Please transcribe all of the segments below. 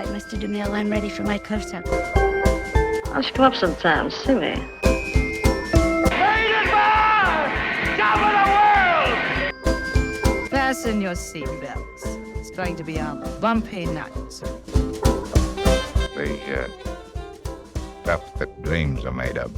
right, Mr. DeMille, I'm ready for my close-up. Why don't you come up sometime and see me? Fasten your seatbelts. It's going to be a bumpy night. The stuff that dreams are made of.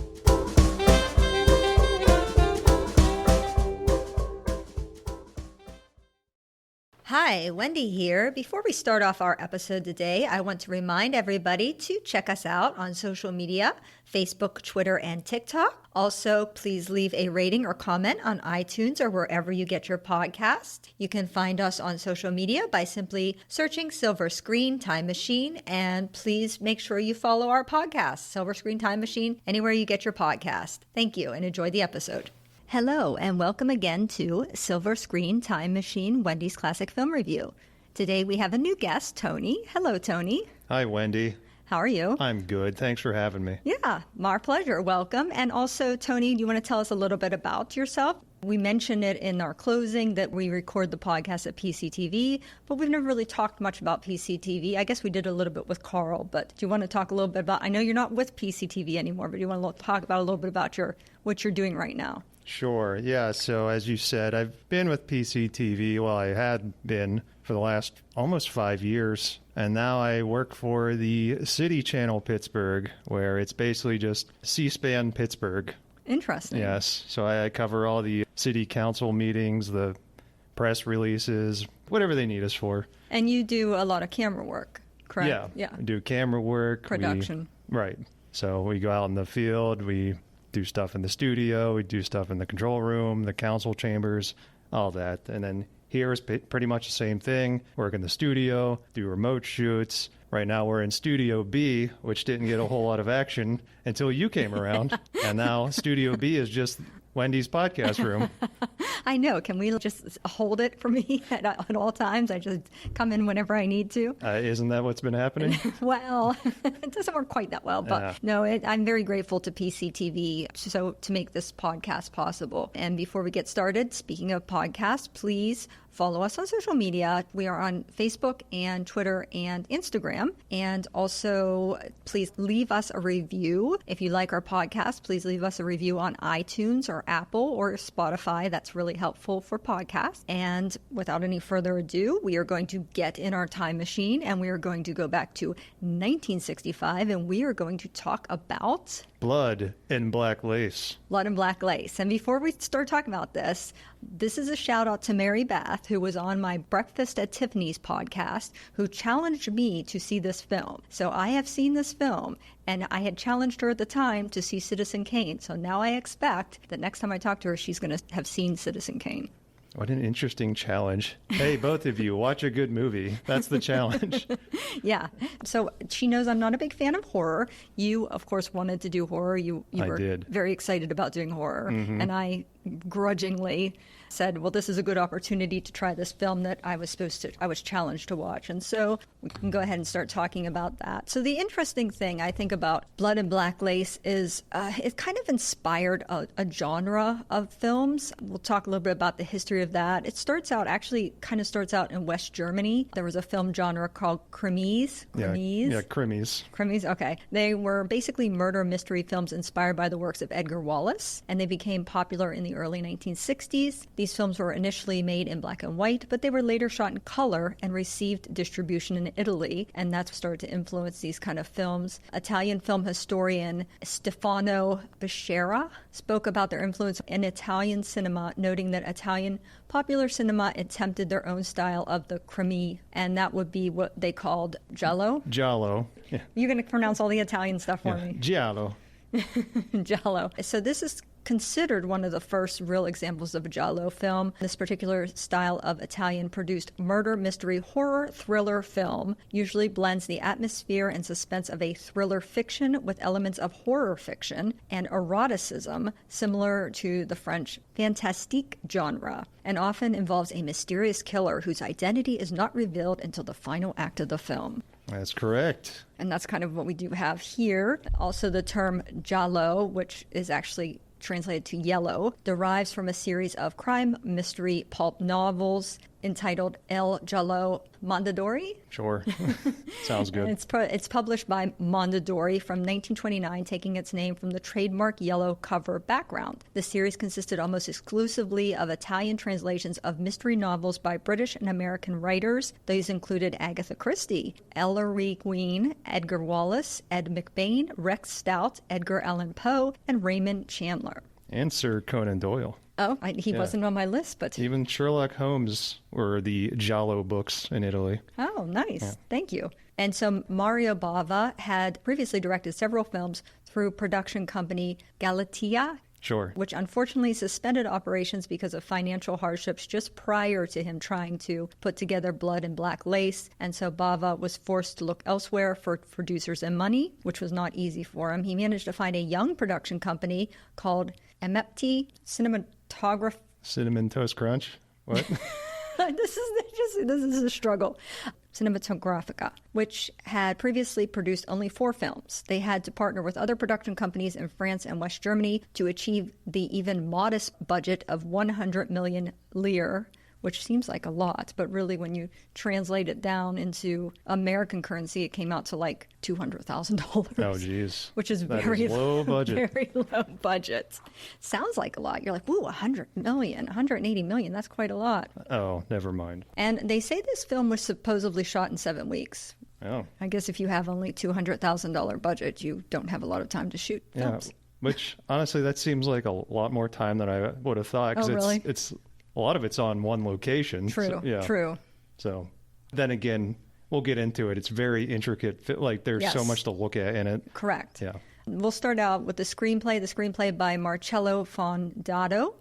Hi, Wendy here. Before we start off our episode today, I want to remind everybody to check us out on social media, Facebook, Twitter, and TikTok. Also, please leave a rating or comment on iTunes or wherever you get your podcast. You can find us on social media by simply searching Silver Screen Time Machine, and please make sure you follow our podcast, Silver Screen Time Machine, anywhere you get your podcast. Thank you, and enjoy the episode. Hello, and welcome again to Silver Screen Time Machine, Wendy's Classic Film Review. Today we have a new guest, Tony. Hello, Tony. Hi, Wendy. How are you? I'm good. Thanks for having me. Yeah, my pleasure. Welcome. And also, Tony, do you want to tell us a little bit about yourself? We mentioned it in our closing that we record the podcast at PCTV, but we've never really talked much about PCTV. I guess we did a little bit with Carl, but do you want to talk a little bit about, I know you're not with PCTV anymore, but do you want to talk about a little bit about what you're doing right now? Sure. Yeah. So as you said, I've been with PCTV. Well, I had been for the last almost 5 years. And now I work for the City Channel Pittsburgh, where it's basically just C-SPAN Pittsburgh. Interesting. Yes. So I cover all the city council meetings, the press releases, whatever they need us for. And you do a lot of camera work, correct? Yeah. We do camera work. Production. Right. So we go out in the field, we do stuff in the studio, we do stuff in the control room, the council chambers, all that. And then here is pretty much the same thing. Work in the studio, do remote shoots. Right now we're in Studio B, which didn't get a whole lot of action until you came around. And now Studio B is just Wendy's podcast room. I know. Can we just hold it for me at all times? I just come in whenever I need to. Isn't that what's been happening? Well, it doesn't work quite that well. But no, I'm very grateful to PCTV to make this podcast possible. And before we get started, speaking of podcasts, please follow us on social media. We are on Facebook and Twitter and Instagram. And also, please leave us a review. If you like our podcast, please leave us a review on iTunes or Apple or Spotify. That's really helpful for podcasts. And without any further ado, we are going to get in our time machine and we are going to go back to 1965 and we are going to talk about Blood and Black Lace. Blood and Black Lace. And before we start talking about this is a shout out to Mary Beth, who was on my Breakfast at Tiffany's podcast, who challenged me to see this film. So I have seen this film, and I had challenged her at the time to see Citizen Kane. So now I expect that next time I talk to her, she's going to have seen Citizen Kane. What an interesting challenge. Hey, both of you, watch a good movie. That's the challenge. Yeah. So she knows I'm not a big fan of horror. You, of course, wanted to do horror. You were very excited about doing horror. Mm-hmm. And I grudgingly said, well, this is a good opportunity to try this film that I was challenged to watch. And so we can go ahead and start talking about that. So the interesting thing I think about Blood and Black Lace is it kind of inspired a genre of films. We'll talk a little bit about the history of that. It starts out in West Germany. There was a film genre called Krimis. Yeah, Krimis. Krimis, okay. They were basically murder mystery films inspired by the works of Edgar Wallace, and they became popular in the early 1960s. These films were initially made in black and white, but they were later shot in color and received distribution in Italy, and that's started to influence these kind of films. Italian film historian Stefano Becerra spoke about their influence in Italian cinema, noting that Italian popular cinema attempted their own style of the crimi, and that would be what they called giallo. Giallo. Yeah. You're going to pronounce all the Italian stuff for me. Giallo. Giallo. So this is considered one of the first real examples of a giallo film. This particular style of Italian-produced murder, mystery, horror, thriller film usually blends the atmosphere and suspense of a thriller fiction with elements of horror fiction and eroticism, similar to the French fantastique genre, and often involves a mysterious killer whose identity is not revealed until the final act of the film. That's correct. And that's kind of what we do have here. Also, the term giallo, which is actually translated to yellow, derives from a series of crime mystery pulp novels entitled El Giallo Mondadori. Sure. Sounds good. And it's published by Mondadori from 1929, taking its name from the trademark yellow cover background. The series consisted almost exclusively of Italian translations of mystery novels by British and American writers. These included Agatha Christie, Ellery Queen, Edgar Wallace, Ed McBain, Rex Stout, Edgar Allan Poe, and Raymond Chandler. And Sir Conan Doyle. Oh, he wasn't on my list, but... Even Sherlock Holmes were the Giallo books in Italy. Oh, nice. Thank you. And so Mario Bava had previously directed several films through production company Galatea, Sure. which unfortunately suspended operations because of financial hardships just prior to him trying to put together Blood and Black Lace. And so Bava was forced to look elsewhere for producers and money, which was not easy for him. He managed to find a young production company called Amepti Cinnamon Toast Crunch? What? This is a struggle. Cinematographica, which had previously produced only 4 films. They had to partner with other production companies in France and West Germany to achieve the even modest budget of 100 million lire, which seems like a lot, but really when you translate it down into American currency, it came out to like $200,000. Oh, geez. Which is That very is low budget. Very low budget. Sounds like a lot. You're like, woo, 100 million, 180 million. That's quite a lot. Oh, never mind. And they say this film was supposedly shot in 7 weeks. Oh. I guess if you have only $200,000 budget, you don't have a lot of time to shoot films. Yeah. Which, honestly, that seems like a lot more time than I would have thought. 'Cause really? It's a lot of it's on one location. True, true. So then again, we'll get into it. It's very intricate. Like, there's so Yes. much to look at in it. Correct. Yeah. We'll start out with the screenplay by Marcello Fondato.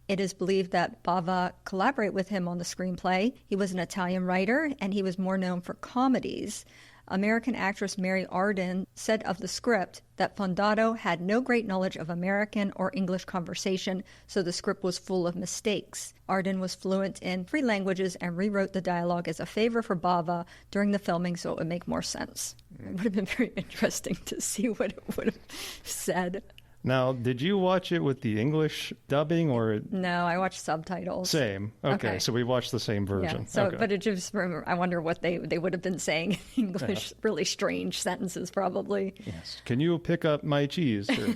It is believed that Bava collaborated with him on the screenplay. He was an Italian writer, and he was more known for comedies. American actress Mary Arden said of the script that Fondato had no great knowledge of American or English conversation, so the script was full of mistakes. Arden was fluent in 3 languages and rewrote the dialogue as a favor for Bava during the filming so it would make more sense. It would have been very interesting to see what it would have said. Now, did you watch it with the English dubbing or? No, I watched subtitles. Same. Okay, Okay. so we watched the same version. Yeah. So, okay. but it just I wonder what they would have been saying in English. Really strange sentences, probably. Yes. Can you pick up my cheese? Or...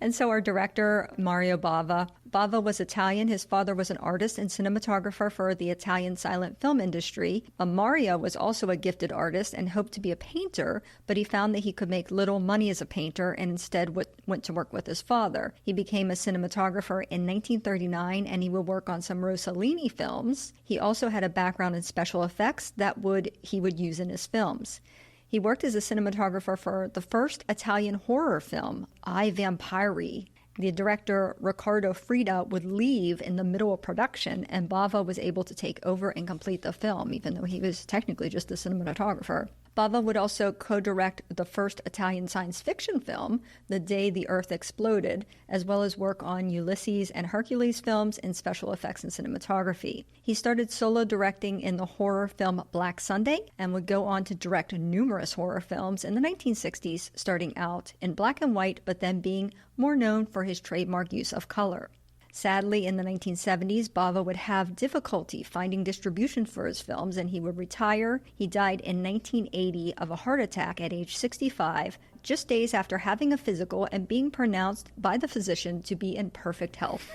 And so our director, Mario Bava. Bava was Italian. His father was an artist and cinematographer for the Italian silent film industry. Mario was also a gifted artist and hoped to be a painter, but he found that he could make little money as a painter and instead went to work with his father. He became a cinematographer in 1939, and he would work on some Rossellini films. He also had a background in special effects that he would use in his films. He worked as a cinematographer for the first Italian horror film, I, Vampiri. The director, Riccardo Frida, would leave in the middle of production, and Bava was able to take over and complete the film, even though he was technically just a cinematographer. Bava would also co-direct the first Italian science fiction film, The Day the Earth Exploded, as well as work on Ulysses and Hercules films in special effects and cinematography. He started solo directing in the horror film Black Sunday and would go on to direct numerous horror films in the 1960s, starting out in black and white, but then being more known for his trademark use of color. Sadly, in the 1970s, Bava would have difficulty finding distribution for his films, and he would retire. He died in 1980 of a heart attack at age 65, just days after having a physical and being pronounced by the physician to be in perfect health.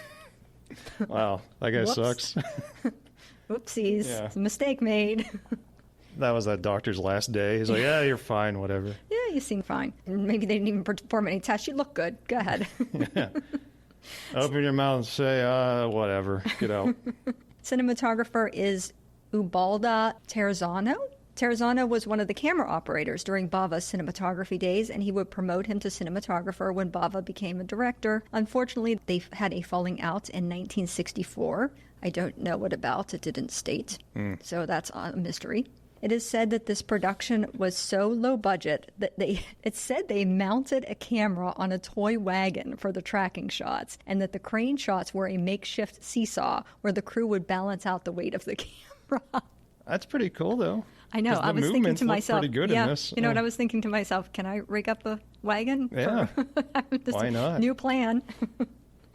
Wow, that guy Whoops. sucks. Oopsies, Yeah. It's a mistake made. That was that doctor's last day. He's like, yeah, you're fine, whatever. Yeah, you seem fine. Maybe they didn't even perform any tests. You look good. Go ahead. Yeah. Open your mouth and say, whatever, get out. Cinematographer is Ubaldo Terzano. Terzano was one of the camera operators during Bava's cinematography days, and he would promote him to cinematographer when Bava became a director. Unfortunately, they had a falling out in 1964. I don't know what about. It didn't state. So that's a mystery. It is said that this production was so low budget that they mounted a camera on a toy wagon for the tracking shots, and that the crane shots were a makeshift seesaw where the crew would balance out the weight of the camera. That's pretty cool, though. I know. 'Cause I the was thinking movements to look myself, pretty good yeah, in this. you know what I was thinking to myself? Can I rig up a wagon? Yeah. This Why not? New plan.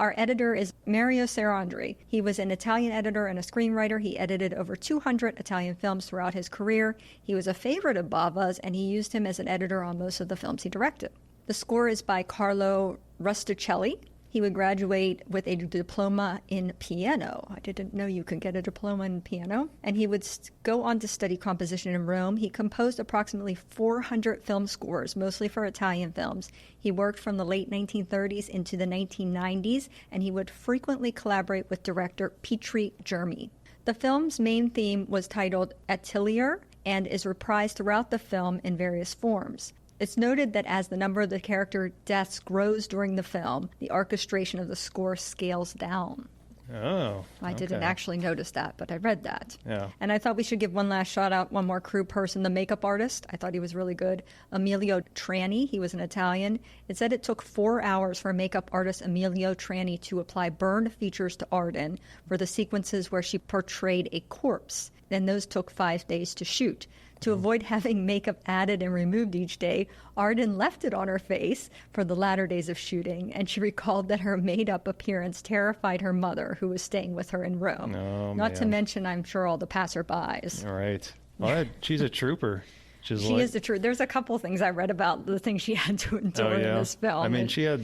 Our editor is Mario Serandri. He was an Italian editor and a screenwriter. He edited over 200 Italian films throughout his career. He was a favorite of Bava's, and he used him as an editor on most of the films he directed. The score is by Carlo Rusticelli. He would graduate with a diploma in piano. I didn't know you could get a diploma in piano. And he would go on to study composition in Rome. He composed approximately 400 film scores, mostly for Italian films. He worked from the late 1930s into the 1990s, and he would frequently collaborate with director Petri Germi. The film's main theme was titled Atelier and is reprised throughout the film in various forms. It's noted that as the number of the character deaths grows during the film, the orchestration of the score scales down. Oh, I didn't actually notice that, but I read that. Yeah. And I thought we should give one last shout out, one more crew person, the makeup artist. I thought he was really good. Emilio Tranni, he was an Italian. It said it took 4 hours for makeup artist Emilio Tranni to apply burned features to Arden for the sequences where she portrayed a corpse. And those took 5 days to shoot. To avoid having makeup added and removed each day, Arden left it on her face for the latter days of shooting, and she recalled that her made-up appearance terrified her mother, who was staying with her in Rome. Oh, Not to mention, I'm sure, all the passerbys. All right. Well, she's a trooper. She is the truth. There's a couple things I read about the things she had to endure in this film. I mean, she had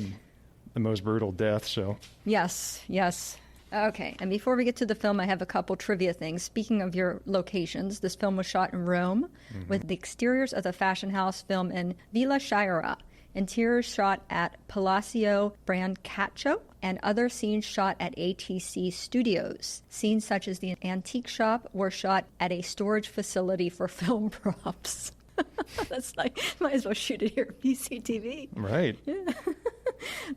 the most brutal death, so. Yes. Okay, and before we get to the film, I have a couple trivia things. Speaking of your locations, this film was shot in Rome, with the exteriors of the fashion house film in Villa Sciarra, interiors shot at Palacio Brancaccio, and other scenes shot at ATC Studios. Scenes such as the antique shop were shot at a storage facility for film props. That's like, might as well shoot it here at BCTV. Right. Yeah.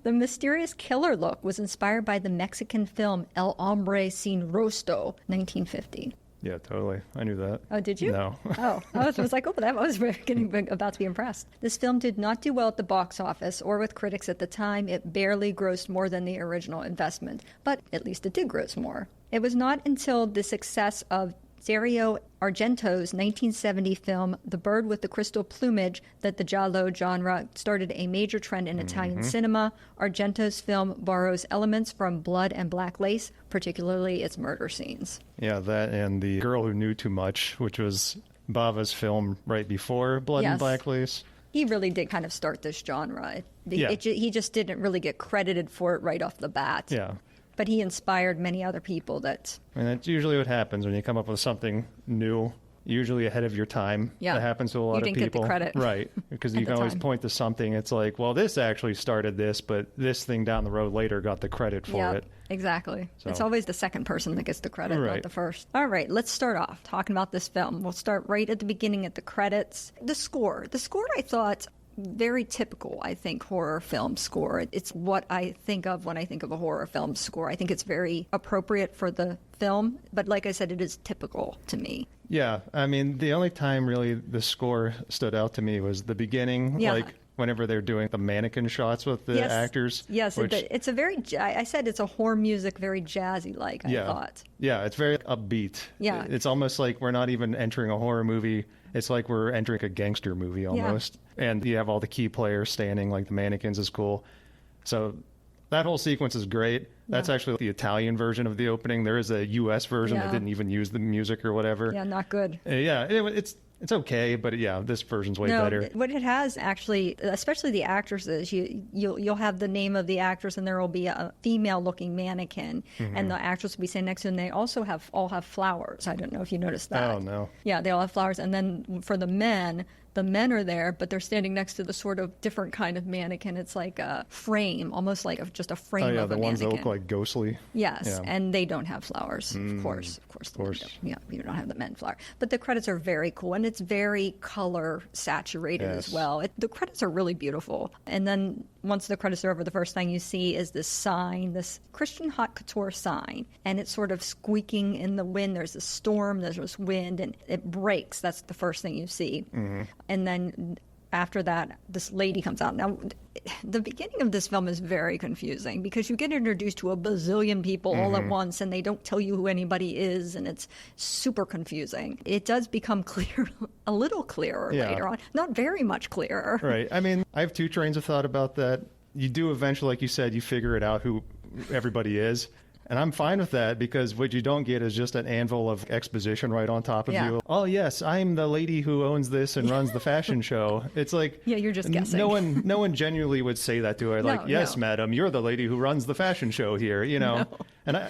The mysterious killer look was inspired by the Mexican film El Hombre Sin Rostro, 1950. Yeah, totally. I knew that. Oh, did you? No. I was like, I was about to be impressed. This film did not do well at the box office or with critics at the time. It barely grossed more than the original investment, but at least it did gross more. It was not until the success of Dario Argento's 1970 film The Bird with the Crystal Plumage that the giallo genre started a major trend in Italian cinema. Argento's film borrows elements from Blood and Black Lace, particularly its murder scenes. Yeah, that and The Girl Who Knew Too Much, which was Bava's film right before Blood and Black Lace. He really did kind of start this genre. He just didn't really get credited for it right off the bat. Yeah. But he inspired many other people that... And that's usually what happens when you come up with something new, usually ahead of your time. Yeah. That happens to a lot of people. You didn't get the credit. Right. Because you can always point to something. It's like, well, this actually started this, but this thing down the road later got the credit for it. Exactly. So. It's always the second person that gets the credit, not the first. All right, let's start off talking about this film. We'll start right at the beginning at the credits. The score. The score, I thought... very typical, I think, horror film score. It's what I think of when I think of a horror film score. I think it's very appropriate for the film, but like I said, it is typical to me. Yeah, I mean, the only time really the score stood out to me was the beginning, like whenever they're doing the mannequin shots with the actors. Yes, it's a very, I said it's a horror music, very jazzy-like, I thought. Yeah, it's very upbeat. Yeah. It's almost like we're not even entering a horror movie. It's like we're entering a gangster movie almost. Yeah. And you have all the key players standing, like the mannequins is cool. So that whole sequence is great. That's actually the Italian version of the opening. There is a U.S. version that didn't even use the music or whatever. Yeah, not good. It's okay, but this version's way better. What it has actually, especially the actresses, you'll have the name of the actress, and there will be a female-looking mannequin, and the actress will be sitting next to them. They also all have flowers. I don't know if you noticed that. Oh no. Yeah, they all have flowers, and then for the men are there, but they're standing next to the sort of different kind of mannequin. It's like a frame, almost like just a frame of a mannequin. The ones that look like ghostly. Yes, and they don't have flowers, of course. Yeah, you don't have the men flower. But the credits are very cool, and it's very color saturated as well. The credits are really beautiful. And then once the credits are over, the first thing you see is this sign, this Christian haute couture sign, and it's sort of squeaking in the wind. There's a storm, there's this wind, and it breaks. That's the first thing you see. And then after that, this lady comes out. Now, the beginning of this film is very confusing because you get introduced to a bazillion people all at once, and they don't tell you who anybody is, and it's super confusing. It does become clear, a little clearer later on. Not very much clearer. Right. I mean, I have two trains of thought about that. You do eventually, like you said, you figure it out who everybody is. And I'm fine with that because what you don't get is just an anvil of exposition right on top of you. Oh, yes, I'm the lady who owns this and runs the fashion show. It's like... Yeah, you're just guessing. No one genuinely would say that to her. Like, yes, madam, you're the lady who runs the fashion show here, you know. No. And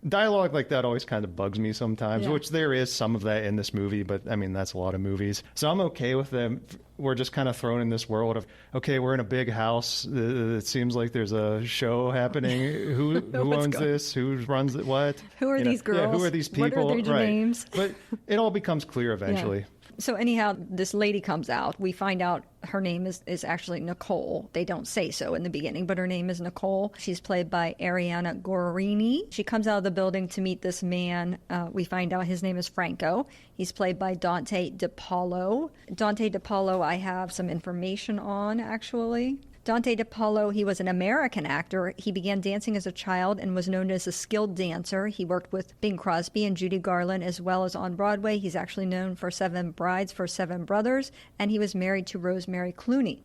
dialogue like that always kind of bugs me sometimes, which there is some of that in this movie, but I mean, that's a lot of movies. So I'm okay with them. We're just kind of thrown in this world of, okay, we're in a big house. It seems like there's a show happening. Who owns this? Who runs it? What? Who are these girls? Yeah, who are these people? What are their names? But it all becomes clear eventually. Yeah. So anyhow, this lady comes out. We find out her name is actually Nicole. They don't say so in the beginning, but her name is Nicole. She's played by Ariana Gorini. She comes out of the building to meet this man. We find out his name is Franco. He's played by Dante DePaulo. Dante DePaulo, I have some information on, actually. Dante DePaulo, he was an American actor. He began dancing as a child and was known as a skilled dancer. He worked with Bing Crosby and Judy Garland as well as on Broadway. He's actually known for Seven Brides for Seven Brothers, and he was married to Rosemary Clooney.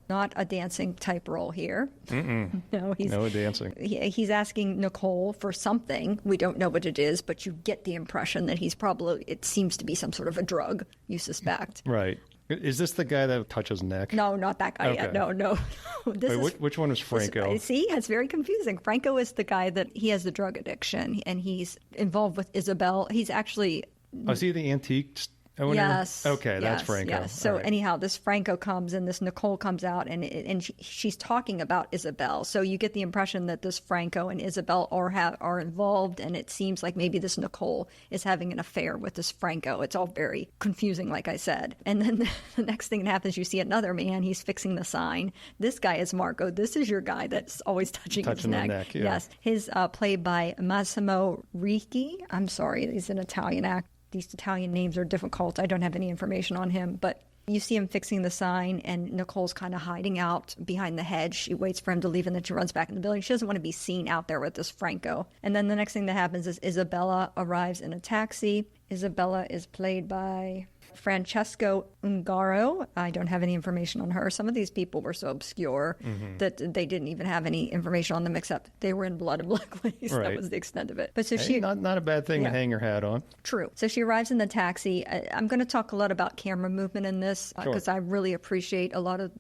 Not a dancing type role here. No dancing. He's asking Nicole for something. We don't know what it is, but you get the impression that it seems to be some sort of a drug, you suspect. Right. Is this the guy that touches neck? No, not that guy yet. No. Which one was Franco? See, it's very confusing. Franco is the guy that he has the drug addiction, and he's involved with Isabel. He's actually... Oh, is he the antique owner? Yes. Okay, that's Franco. Yes. So anyhow, this Franco comes and this Nicole comes out and she's talking about Isabel. So you get the impression that this Franco and Isabel are involved, and it seems like maybe this Nicole is having an affair with this Franco. It's all very confusing, like I said. And then the next thing that happens, you see another man. He's fixing the sign. This guy is Marco. This is your guy that's always touching his neck. The neck, yeah. Yes. His played by Massimo Ricci. I'm sorry, he's an Italian actor. These Italian names are difficult. I don't have any information on him, but you see him fixing the sign, and Nicole's kind of hiding out behind the hedge. She waits for him to leave, and then she runs back in the building. She doesn't want to be seen out there with this Franco. And then the next thing that happens is Isabella arrives in a taxi. Isabella is played by Francesco Ungaro. I don't have any information on her. Some of these people were so obscure that they didn't even have any information on them, except they were in Blood and Black Lace. Right. That was the extent of it. But so she not a bad thing to hang your hat on. True. So she arrives in the taxi. I'm going to talk a lot about camera movement in this because I really appreciate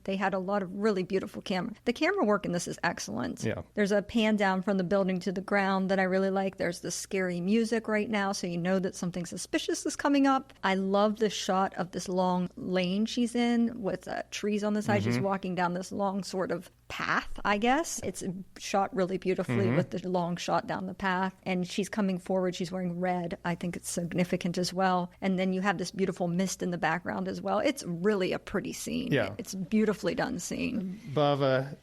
they had a lot of really beautiful camera. The camera work in this is excellent. Yeah. There's a pan down from the building to the ground that I really like. There's the scary music right now, so you know that something suspicious is coming up. I love the shot of this long lane she's in with trees on the side. She's walking down this long sort of path, I guess. It's shot really beautifully with the long shot down the path. And she's coming forward. She's wearing red. I think it's significant as well. And then you have this beautiful mist in the background as well. It's really a pretty scene. Yeah. It's a beautifully done scene. Bava,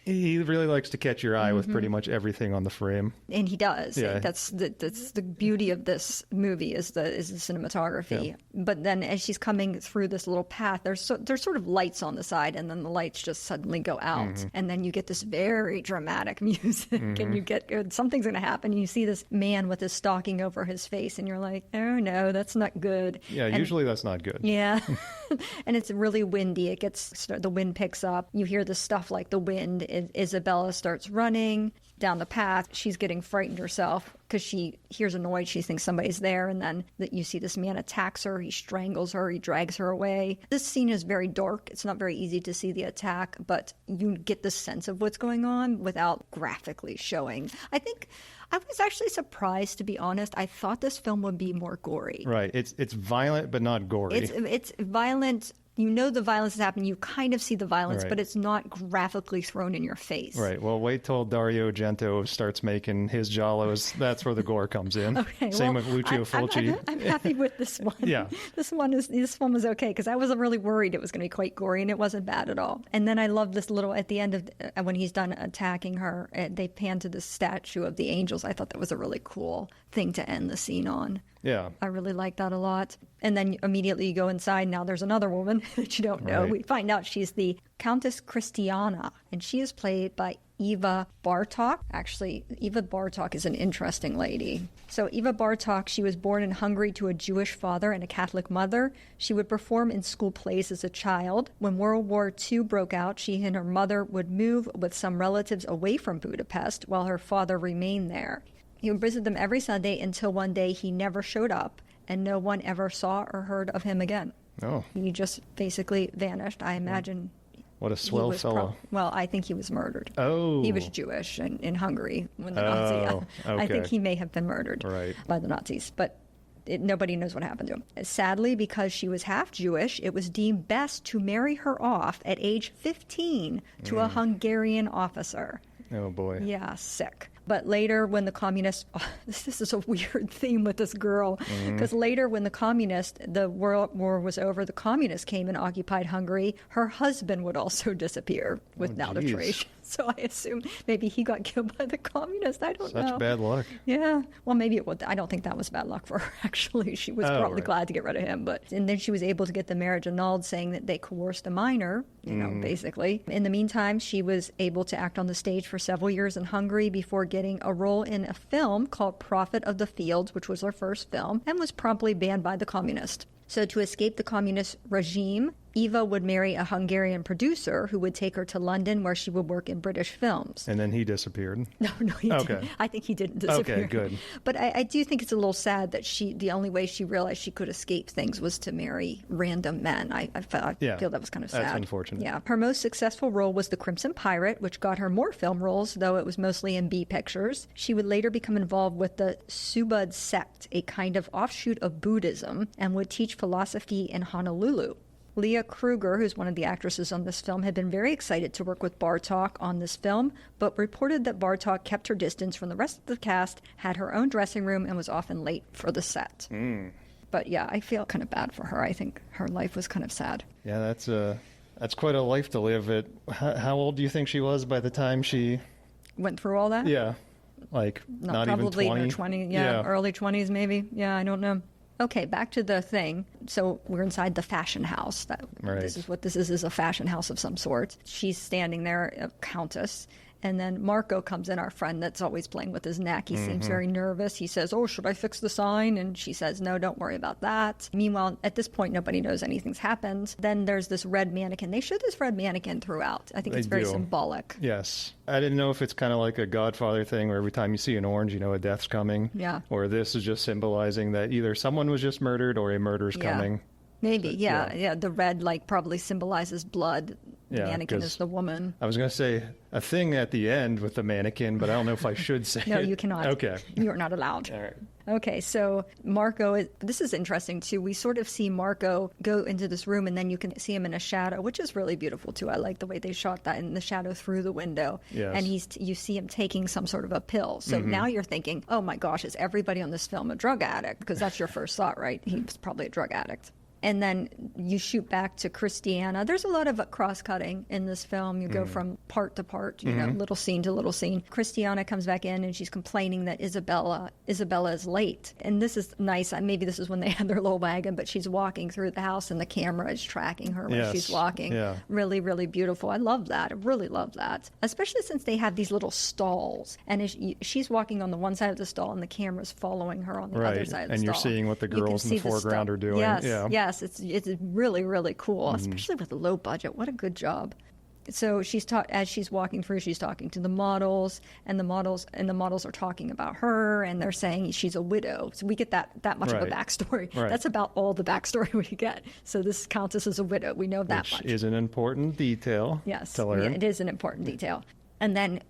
he really likes to catch your eye with pretty much everything on the frame. And he does. Yeah. That's the beauty of this movie is the cinematography. Yeah. But then as she's coming through this little path, there's sort of lights on the side, and then the lights just suddenly go out. And then you get this very dramatic music, and you get something's going to happen. You see this man with his stocking over his face, and you're like, oh no, that's not good. Yeah, usually that's not good. Yeah. And it's really windy. The wind picks up. You hear the stuff like the wind. Isabella starts running down the path. She's getting frightened herself because she hears a noise. She thinks somebody's there, and then you see this man attacks her. He strangles her. He drags her away. This scene is very dark. It's not very easy to see the attack, but you get the sense of what's going on without graphically showing. I think I was actually surprised, to be honest. I thought this film would be more gory. Right. It's violent, but not gory. It's violent. You know the violence is happening. You kind of see the violence, but it's not graphically thrown in your face. Right. Well, wait till Dario Argento starts making his giallos. That's where the gore comes in. Okay. Same with Lucio Fulci. I'm happy with this one. Yeah. This one was okay because I wasn't really worried it was going to be quite gory, and it wasn't bad at all. And then I love this little at the end of when he's done attacking her, they pan to the statue of the angels. I thought that was a really cool thing to end the scene on. Yeah. I really like that a lot. And then immediately you go inside. Now there's another woman that you don't know. Right. We find out she's the Countess Christiana, and she is played by Eva Bartok. Actually, Eva Bartok is an interesting lady. So Eva Bartok, she was born in Hungary to a Jewish father and a Catholic mother. She would perform in school plays as a child. When World War II broke out, she and her mother would move with some relatives away from Budapest while her father remained there. He would visit them every Sunday until one day he never showed up and no one ever saw or heard of him again. Oh. He just basically vanished. I imagine. What a swell fellow. Well, I think he was murdered. Oh. He was Jewish in Hungary when the Nazis. I think okay. he may have been murdered by the Nazis, but nobody knows what happened to him. Sadly, because she was half Jewish, it was deemed best to marry her off at age 15 to a Hungarian officer. Oh, boy. Yeah, sick. But later, when the communists, this is a weird theme with this girl, because later when the World War was over, the communists came and occupied Hungary. Her husband would also disappear without a trace. So I assume maybe he got killed by the communists. I don't know. Such bad luck. Yeah. Well, maybe it would. I don't think that was bad luck for her, actually. She was probably glad to get rid of him. And then she was able to get the marriage annulled, saying that they coerced a minor, basically. In the meantime, she was able to act on the stage for several years in Hungary before getting a role in a film called Prophet of the Fields, which was her first film, and was promptly banned by the communists. So to escape the communist regime, Eva would marry a Hungarian producer who would take her to London, where she would work in British films. And then he disappeared. No, he didn't. I think he didn't disappear. Okay, good. But I do think it's a little sad that the only way she realized she could escape things was to marry random men. I feel that was kind of sad. That's unfortunate. Yeah. Her most successful role was The Crimson Pirate, which got her more film roles, though it was mostly in B pictures. She would later become involved with the Subud sect, a kind of offshoot of Buddhism, and would teach philosophy in Honolulu. Leah Kruger, who's one of the actresses on this film, had been very excited to work with Bartok on this film, but reported that Bartok kept her distance from the rest of the cast, had her own dressing room, and was often late for the set. But yeah, I feel kind of bad for her. I think her life was kind of sad. Yeah, that's quite a life to live. How old do you think she was by the time she went through all that? Yeah, like not probably even 20. In her 20, early 20s maybe. Yeah, I don't know. Okay, back to the thing. So we're inside the fashion house. This is what this is a fashion house of some sort. She's standing there, a countess. And then Marco comes in, our friend that's always playing with his neck. He seems very nervous. He says, "Oh, should I fix the sign?" And she says, "No, don't worry about that." Meanwhile, at this point, nobody knows anything's happened. Then there's this red mannequin. They show this red mannequin throughout. I think it's very symbolic. Yes. I didn't know if it's kind of like a Godfather thing where every time you see an orange, you know a death's coming. Yeah. Or this is just symbolizing that either someone was just murdered or a murder's coming. Maybe, yeah. The red, probably symbolizes blood. The mannequin 'cause is the woman. I was going to say a thing at the end with the mannequin, but I don't know if I should say No, it. you cannot. Okay. You are not allowed. All right. Okay, so Marco, this is interesting too. We sort of see Marco go into this room and then you can see him in a shadow, which is really beautiful too. I like the way they shot that in the shadow through the window. Yes. And you see him taking some sort of a pill. So now you're thinking, oh my gosh, is everybody on this film a drug addict? Because that's your first thought, right? He was probably a drug addict. And then you shoot back to Christiana. There's a lot of cross-cutting in this film. You go from part to part, little scene to little scene. Christiana comes back in and she's complaining that Isabella is late. And this is nice. Maybe this is when they had their little wagon, but she's walking through the house and the camera is tracking her when she's walking. Yeah. Really, really beautiful. I love that. I really love that. Especially since they have these little stalls. And she's walking on the one side of the stall and the camera's following her on the other side of the stall. And you're seeing what the girls in the foreground are doing. Yes, it's really, really cool, especially with the low budget. What a good job. So as she's walking through, she's talking to the models, and the models are talking about her, and they're saying she's a widow. So we get that much of a backstory. Right. That's about all the backstory we get. So this countess is a widow. We know that much. Which is an important detail. Yes, to learn. It is an important detail. And then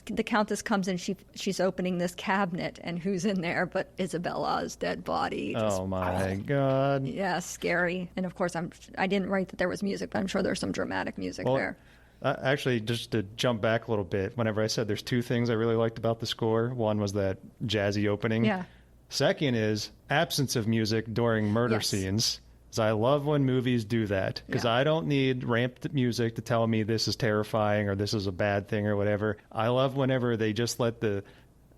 the countess comes in, she's opening this cabinet, and who's in there but Isabella's dead body. Oh my God. Yeah, scary. And of course, I didn't write that there was music, but I'm sure there's some dramatic music there. Actually, just to jump back a little bit, whenever I said there's two things I really liked about the score, one was that jazzy opening. Yeah. Second is absence of music during murder scenes. So I love when movies do that, because I don't need ramped music to tell me this is terrifying or this is a bad thing or whatever. I love whenever they just let the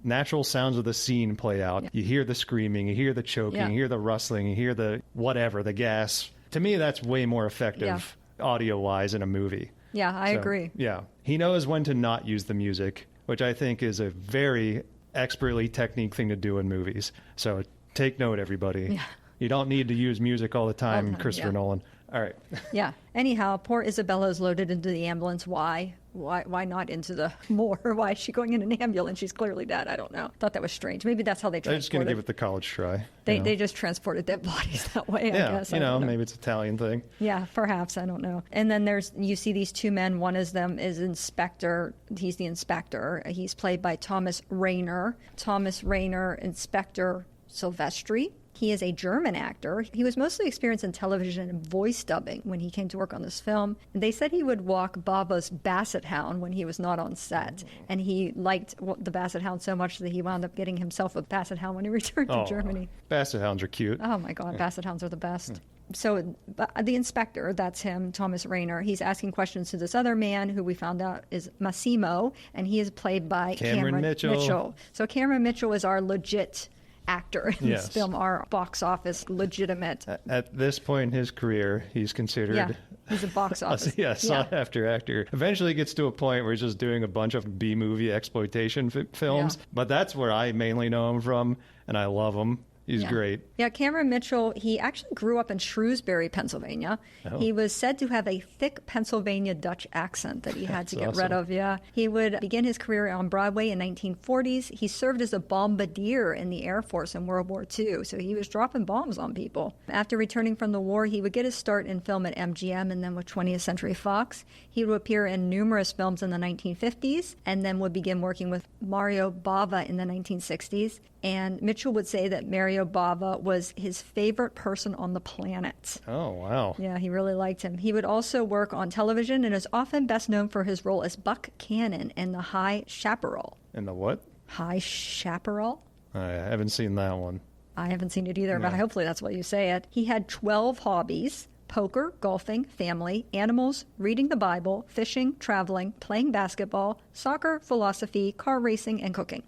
natural sounds of the scene play out. You hear the screaming, you hear the choking, you hear the rustling, you hear the whatever, the gas. To me, that's way more effective audio-wise in a movie. Yeah, I agree. Yeah. He knows when to not use the music, which I think is a very expertly technique thing to do in movies. So take note, everybody. Yeah. You don't need to use music all the time, Christopher Nolan. All right. Yeah. Anyhow, poor Isabella's loaded into the ambulance. Why? Why not into the morgue? Why is she going in an ambulance? She's clearly dead. I don't know. Thought that was strange. Maybe that's how they transported. They're just going to give it the college try. They just transported dead bodies that way, I guess. Maybe it's an Italian thing. Yeah, perhaps. I don't know. And then you see these two men. One of them is Inspector. He's the inspector. He's played by Thomas Rayner. Thomas Rayner, Inspector Silvestri. He is a German actor. He was mostly experienced in television and voice dubbing when he came to work on this film. And they said he would walk Bava's Basset Hound when he was not on set. And he liked the Basset Hound so much that he wound up getting himself a Basset Hound when he returned to Germany. Basset Hounds are cute. Oh, my God. Basset Hounds are the best. So the inspector, that's him, Thomas Rayner, he's asking questions to this other man who we found out is Massimo, and he is played by Cameron Mitchell. So Cameron Mitchell is our legit actor in this film, our box office legitimate. At this point in his career, he's considered he's a box office sought after actor. Eventually gets to a point where he's just doing a bunch of B-movie exploitation films, but that's where I mainly know him from, and I love him. He's great. Yeah, Cameron Mitchell, he actually grew up in Shrewsbury, Pennsylvania. Oh. He was said to have a thick Pennsylvania Dutch accent that he had to get rid of. Yeah. He would begin his career on Broadway in 1940s. He served as a bombardier in the Air Force in World War II, so he was dropping bombs on people. After returning from the war, he would get his start in film at MGM and then with 20th Century Fox. He would appear in numerous films in the 1950s and then would begin working with Mario Bava in the 1960s. And Mitchell would say that Mario Bava was his favorite person on the planet. Oh, wow. Yeah, he really liked him. He would also work on television and is often best known for his role as Buck Cannon in The High Chaparral. In the what? High Chaparral? I haven't seen that one. I haven't seen it either, but hopefully that's what you say it. He had 12 hobbies: poker, golfing, family, animals, reading the Bible, fishing, traveling, playing basketball, soccer, philosophy, car racing, and cooking.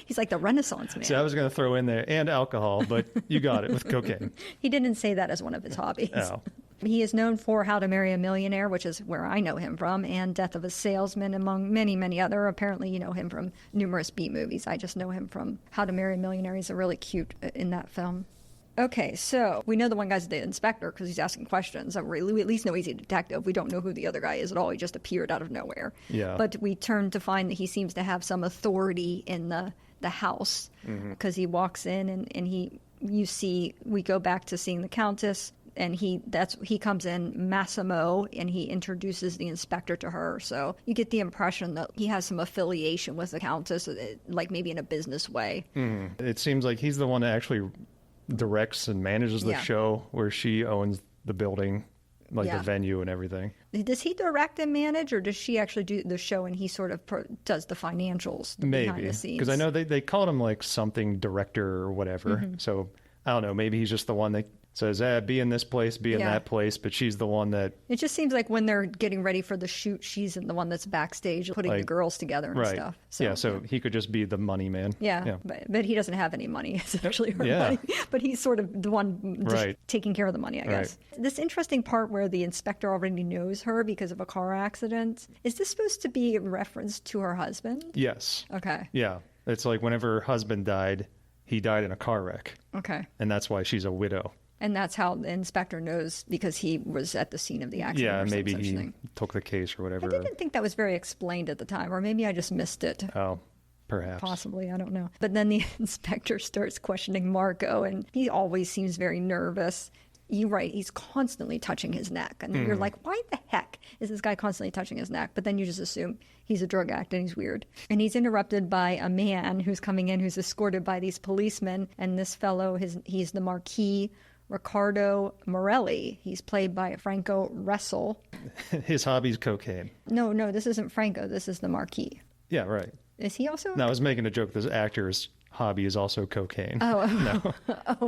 He's like the Renaissance man. See, I was going to throw in there, and alcohol, but you got it with cocaine. He didn't say that as one of his hobbies. Oh. He is known for How to Marry a Millionaire, which is where I know him from, and Death of a Salesman, among many, many other. Apparently, you know him from numerous B movies. I just know him from How to Marry a Millionaire. He's a really cute in that film. Okay, so we know the one guy's the inspector because he's asking questions. We at least know he's a detective. We don't know who the other guy is at all. He just appeared out of nowhere. Yeah. But we turn to find that he seems to have some authority in the house because he walks in and we go back to seeing the Countess. And he comes in, Massimo, and he introduces the inspector to her. So you get the impression that he has some affiliation with the Countess, like maybe in a business way. It seems like he's the one that actually directs and manages the show, where she owns the building, like the venue and everything. Does he direct and manage, or does she actually do the show and he sort of does the financials behind the scenes? Because I know they called him like something director or whatever. So I don't know. Maybe he's just the one that says, be in this place, be in that place, but she's the one that... It just seems like when they're getting ready for the shoot, she's the one that's backstage putting the girls together and stuff. So he could just be the money man. Yeah. But he doesn't have any money. It's actually her money. But he's sort of the one just taking care of the money, I guess. This interesting part where the inspector already knows her because of a car accident, is this supposed to be a reference to her husband? Yes. Okay. Yeah. It's like whenever her husband died, he died in a car wreck. Okay. And that's why she's a widow. And that's how the inspector knows, because he was at the scene of the accident. Yeah, maybe he took the case or whatever. I didn't think that was very explained at the time, or maybe I just missed it. Oh, perhaps. Possibly, I don't know. But then the inspector starts questioning Marco, and he always seems very nervous. You're right, he's constantly touching his neck. And you're like, why the heck is this guy constantly touching his neck? But then you just assume he's a drug addict and he's weird. And he's interrupted by a man who's coming in, who's escorted by these policemen. And this fellow, he's the Marquis Riccardo Morelli. He's played by Franco Ressel. His hobby's cocaine. No, this isn't Franco. This is the Marquis. Yeah, right. Is he also? No, I was making a joke. This actor's hobby is also cocaine. Oh, no.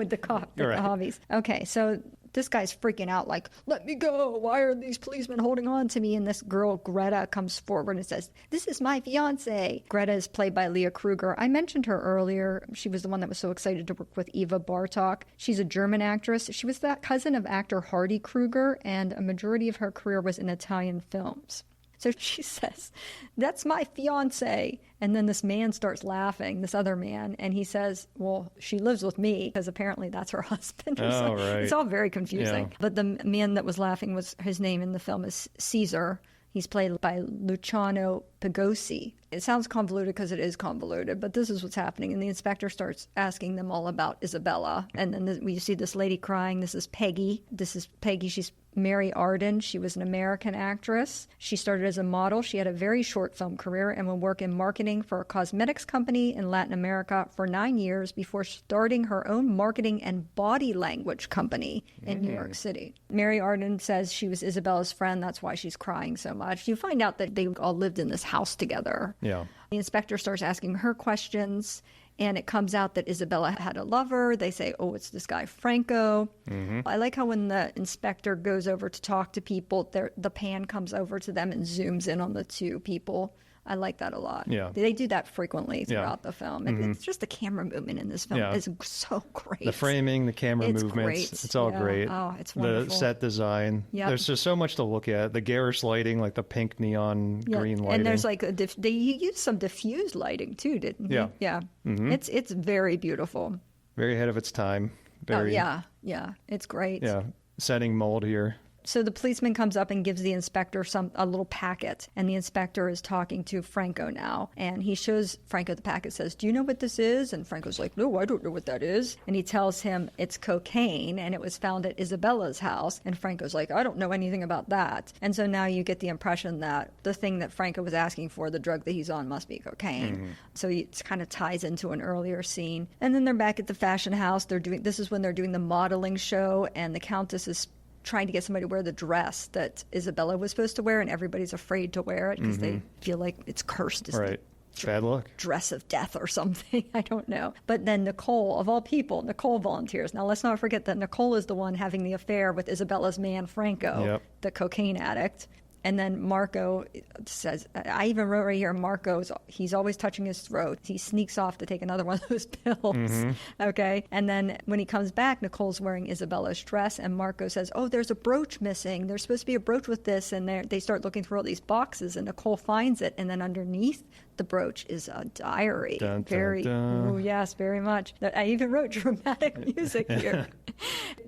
The hobbies. Okay, so this guy's freaking out like, let me go. Why are these policemen holding on to me? And this girl, Greta, comes forward and says, this is my fiance. Greta is played by Leah Kruger. I mentioned her earlier. She was the one that was so excited to work with Eva Bartok. She's a German actress. She was the cousin of actor Hardy Kruger, and a majority of her career was in Italian films. So she says, that's my fiance. And then this man starts laughing, this other man, and he says, well, she lives with me, because apparently that's her husband. Or something. Right. It's all very confusing. Yeah. But the man that was laughing, was his name in the film is Caesar. He's played by Luciano Pigossi. It sounds convoluted because it is convoluted, but this is what's happening. And the inspector starts asking them all about Isabella. And then we see this lady crying. This is Peggy. She's Mary Arden. She was an American actress. She started as a model. She had a very short film career and would work in marketing for a cosmetics company in Latin America for 9 years before starting her own marketing and body language company in New York City. Mary Arden says she was Isabella's friend. That's why she's crying so much. You find out that they all lived in this house together. Yeah. The inspector starts asking her questions, and it comes out that Isabella had a lover. They say, oh, it's this guy, Franco. I like how when the inspector goes over to talk to people, the pan comes over to them and zooms in on the two people. I like that a lot. Yeah. They do that frequently throughout the film. And it's just the camera movement in this film is so great. The framing, the camera movements, great. it's all great. Oh, it's wonderful. The set design. Yep. There's just so much to look at. The garish lighting, like the pink neon green lighting. And there's like, they used some diffused lighting too, didn't they? Yeah. Yeah. It's very beautiful. Very ahead of its time. Very, yeah. It's great. Yeah. Setting mold here. So the policeman comes up and gives the inspector a little packet, and the inspector is talking to Franco now, and he shows Franco the packet, says, do you know what this is? And Franco's like, no, I don't know what that is. And he tells him it's cocaine, and it was found at Isabella's house, and Franco's like, I don't know anything about that. And so now you get the impression that the thing that Franco was asking for, the drug that he's on, must be cocaine. So it kind of ties into an earlier scene. And then they're back at the fashion house. This is when they're doing the modeling show, and the Countess is trying to get somebody to wear the dress that Isabella was supposed to wear, and everybody's afraid to wear it because they feel like it's cursed. It's Right. Bad luck. Dress of death or something. I don't know. But then Nicole, of all people, Nicole volunteers. Now, let's not forget that Nicole is the one having the affair with Isabella's man, Franco, the cocaine addict. And then Marco says, I even wrote right here, he's always touching his throat. He sneaks off to take another one of those pills. Okay. And then when he comes back, Nicole's wearing Isabella's dress, and Marco says, oh, there's a brooch missing. There's supposed to be a brooch with this. And they start looking through all these boxes, and Nicole finds it. And then underneath the brooch is a diary. Dun, dun, dun. Oh, yes, very much. I even wrote dramatic music here.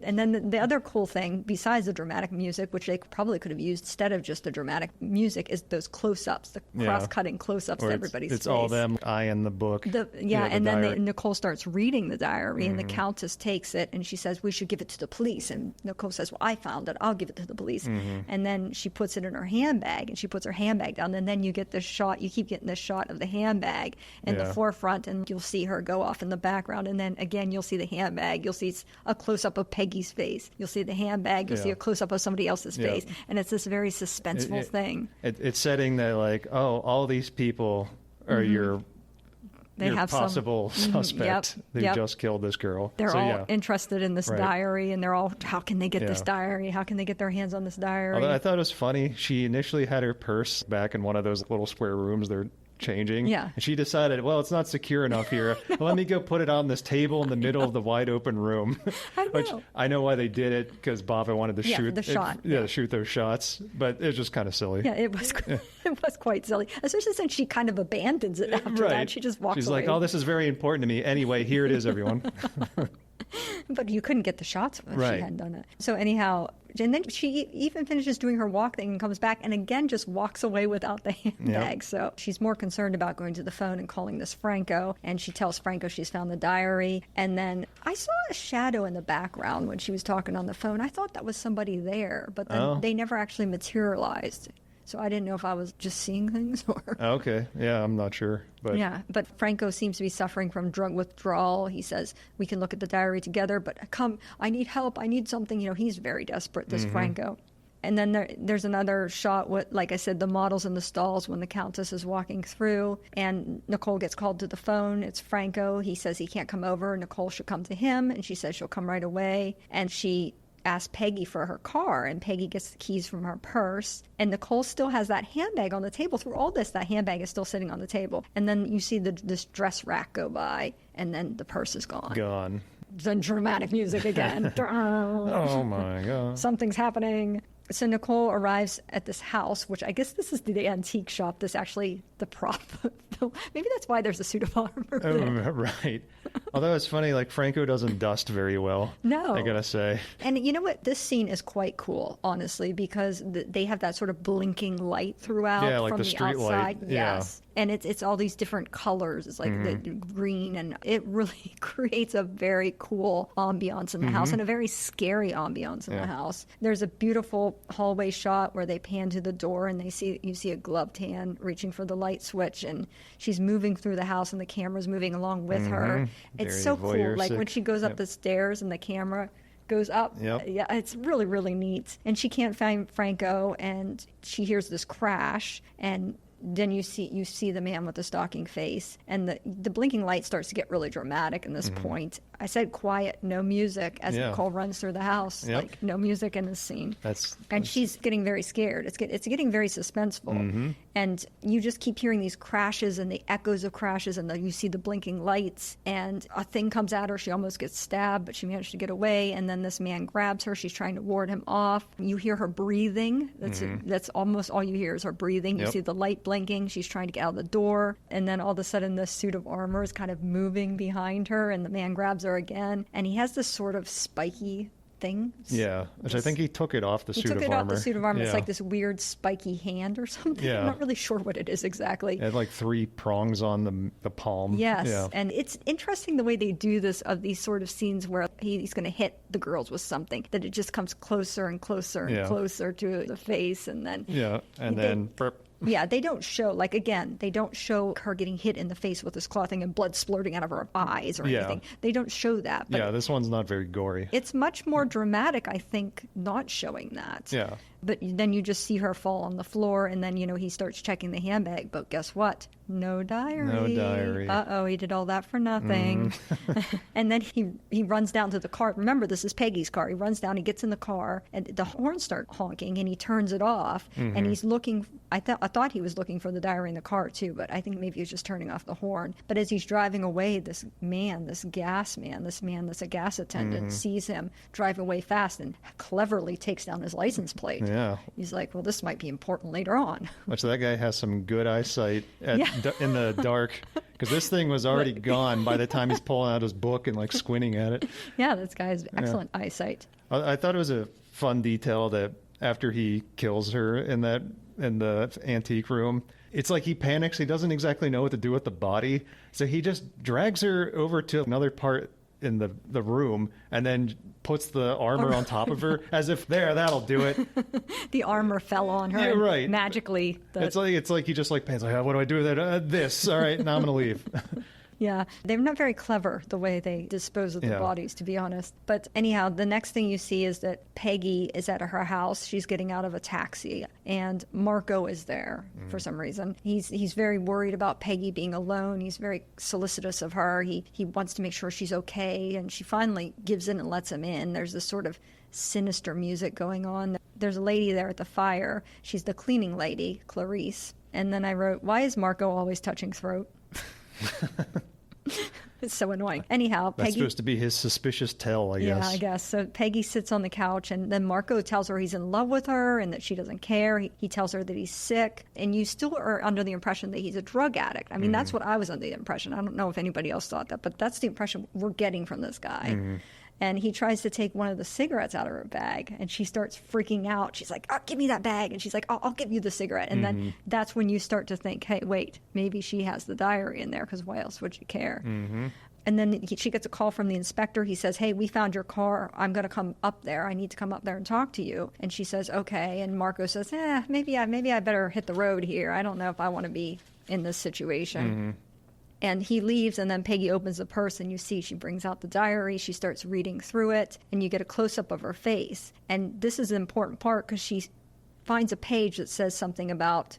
And then the other cool thing, besides the dramatic music, which they probably could have used instead of just the dramatic music, is those close-ups, the cross-cutting close-ups of everybody's face. It's all them eyeing the book. And then Nicole starts reading the diary, and the Countess takes it, and she says, we should give it to the police. And Nicole says, well, I found it. I'll give it to the police. And then she puts it in her handbag, and she puts her handbag down. And then you get this shot, you keep getting this shot of the handbag in the forefront, and you'll see her go off in the background. And then again, you'll see the handbag. You'll see a close-up of Peggy's face. You'll see the handbag. You'll see a close-up of somebody else's face. And it's this very suspenseful thing. It's setting that, like, oh, all these people are your possible suspect who just killed this girl. They're all interested in this diary, and they're all, how can they get this diary? How can they get their hands on this diary? Although I thought it was funny, she initially had her purse back in one of those little square rooms they're changing. Yeah. And she decided, well, it's not secure enough here. Let me go put it on this table in the middle of the wide open room. I know. Which I know why they did it, because Bava wanted to shoot the shot. shoot those shots. But it was just kind of silly. Yeah, it was it was quite silly. Especially since she kind of abandons it after that. She just walks away. She's like, oh, this is very important to me. Anyway, here it is, everyone. But you couldn't get the shots if she hadn't done it. So anyhow, and then she even finishes doing her walk thing and comes back and again just walks away without the handbag. So she's more concerned about going to the phone and calling this Franco. And she tells Franco she's found the diary. And then I saw a shadow in the background when she was talking on the phone. I thought that was somebody there, but then they never actually materialized. So I didn't know if I was just seeing things or... Okay. Yeah, I'm not sure. But yeah, but Franco seems to be suffering from drug withdrawal. He says, we can look at the diary together, but come, I need help. I need something. You know, he's very desperate, this Franco. And then there's another shot with, like I said, the models in the stalls when the Countess is walking through. And Nicole gets called to the phone. It's Franco. He says he can't come over. Nicole should come to him. And she says she'll come right away. And she asks Peggy for her car, and Peggy gets the keys from her purse. And Nicole still has that handbag on the table. Through all this, that handbag is still sitting on the table. And then you see this dress rack go by, and then the purse is gone. Gone. Then dramatic music again. Oh my God. Something's happening. So Nicole arrives at this house, which I guess this is the antique shop. This actually, the prop. Maybe that's why there's a suit of armor there. Right. Although it's funny, like Franco doesn't dust very well. No. I gotta say. And you know what? This scene is quite cool, honestly, because they have that sort of blinking light throughout like from the the street outside. light. Yeah. Yes. And it's all these different colors. It's like the green, and it really creates a very cool ambiance in the house and a very scary ambiance in the house. There's a beautiful hallway shot where they pan to the door and you see a gloved hand reaching for the light switch, and she's moving through the house and the camera's moving along with her. It's Very so cool. Like when voyeuristic. she goes up the stairs and the camera goes up. Yep. Yeah, it's really, really neat. And she can't find Franco, and she hears this crash, and then you see the man with the stalking face, and the blinking light starts to get really dramatic in this point. I said quiet, no music, as Nicole runs through the house. Yep. Like no music in this scene. That's She's getting very scared. It's getting very suspenseful, and you just keep hearing these crashes and the echoes of crashes, and then you see the blinking lights, and a thing comes at her. She almost gets stabbed, but she managed to get away. And then this man grabs her. She's trying to ward him off. You hear her breathing. That's almost all you hear is her breathing. You see the light blinking. She's trying to get out of the door, and then all of a sudden, this suit of armor is kind of moving behind her, and the man grabs her again, and he has this sort of spiky thing. Yeah, which I think he took it off the suit of armor. He took it off the suit of armor. Yeah. It's like this weird spiky hand or something. Yeah. I'm not really sure what it is exactly. It had like 3 prongs on the palm. Yes, Yeah. and it's interesting the way they do this, of these sort of scenes where he's going to hit the girls with something, that it just comes closer and closer and closer to the face, and then... Yeah, and then... burp. Yeah, they don't show, like, again, they don't show her getting hit in the face with this clothing and blood splurting out of her eyes or anything. They don't show that. But This one's not very gory. it's much more dramatic, I think, not showing that. Yeah. But then you just see her fall on the floor, and then, he starts checking the handbag. But guess what? No diary. No diary. Uh-oh, he did all that for nothing. And then he runs down to the car. Remember, this is Peggy's car. He runs down, he gets in the car, and the horns start honking, and he turns it off. And he's looking, I thought he was looking for the diary in the car, too, but I think maybe he was just turning off the horn. But as he's driving away, this man that's a gas attendant, sees him drive away fast and cleverly takes down his license plate. Yeah. He's like, well, this might be important later on. Which that guy has some good eyesight in the dark, because this thing was already gone by the time he's pulling out his book and like squinting at it. Yeah, this guy has excellent eyesight. I thought it was a fun detail that after he kills her in the antique room, it's like he panics. He doesn't exactly know what to do with the body, so he just drags her over to another part in the room and then puts the armor on top of her as if that'll do it. The armor fell on her. Yeah, right. Magically. It's like he just like pans like, oh, what do I do with that? This. All right, now I'm gonna leave. Yeah, they're not very clever the way they dispose of the bodies, to be honest. But anyhow, the next thing you see is that Peggy is at her house. She's getting out of a taxi, and Marco is there for some reason. He's very worried about Peggy being alone. He's very solicitous of her. He wants to make sure she's okay, and she finally gives in and lets him in. There's this sort of sinister music going on. There's a lady there at the fire. She's the cleaning lady, Clarice. And then I wrote, why is Marco always touching throat? It's so annoying. Anyhow, That's Peggy... supposed to be his suspicious tell, I guess. Yeah, I guess. So Peggy sits on the couch, and then Marco tells her he's in love with her and that she doesn't care. He tells her that he's sick, and you still are under the impression that he's a drug addict. I mean, that's what I was under the impression. I don't know if anybody else thought that, but that's the impression we're getting from this guy. And he tries to take one of the cigarettes out of her bag, and she starts freaking out. She's like, oh, give me that bag. And she's like, oh, I'll give you the cigarette. And then that's when you start to think, hey, wait, maybe she has the diary in there, because why else would you care? And then she gets a call from the inspector. He says, hey, we found your car. I'm going to come up there. I need to come up there and talk to you. And she says, okay. And Marco says, maybe I better hit the road here. I don't know if I want to be in this situation. And he leaves, and then Peggy opens the purse, and you see she brings out the diary. She starts reading through it, and you get a close-up of her face. And this is an important part, because she finds a page that says something about,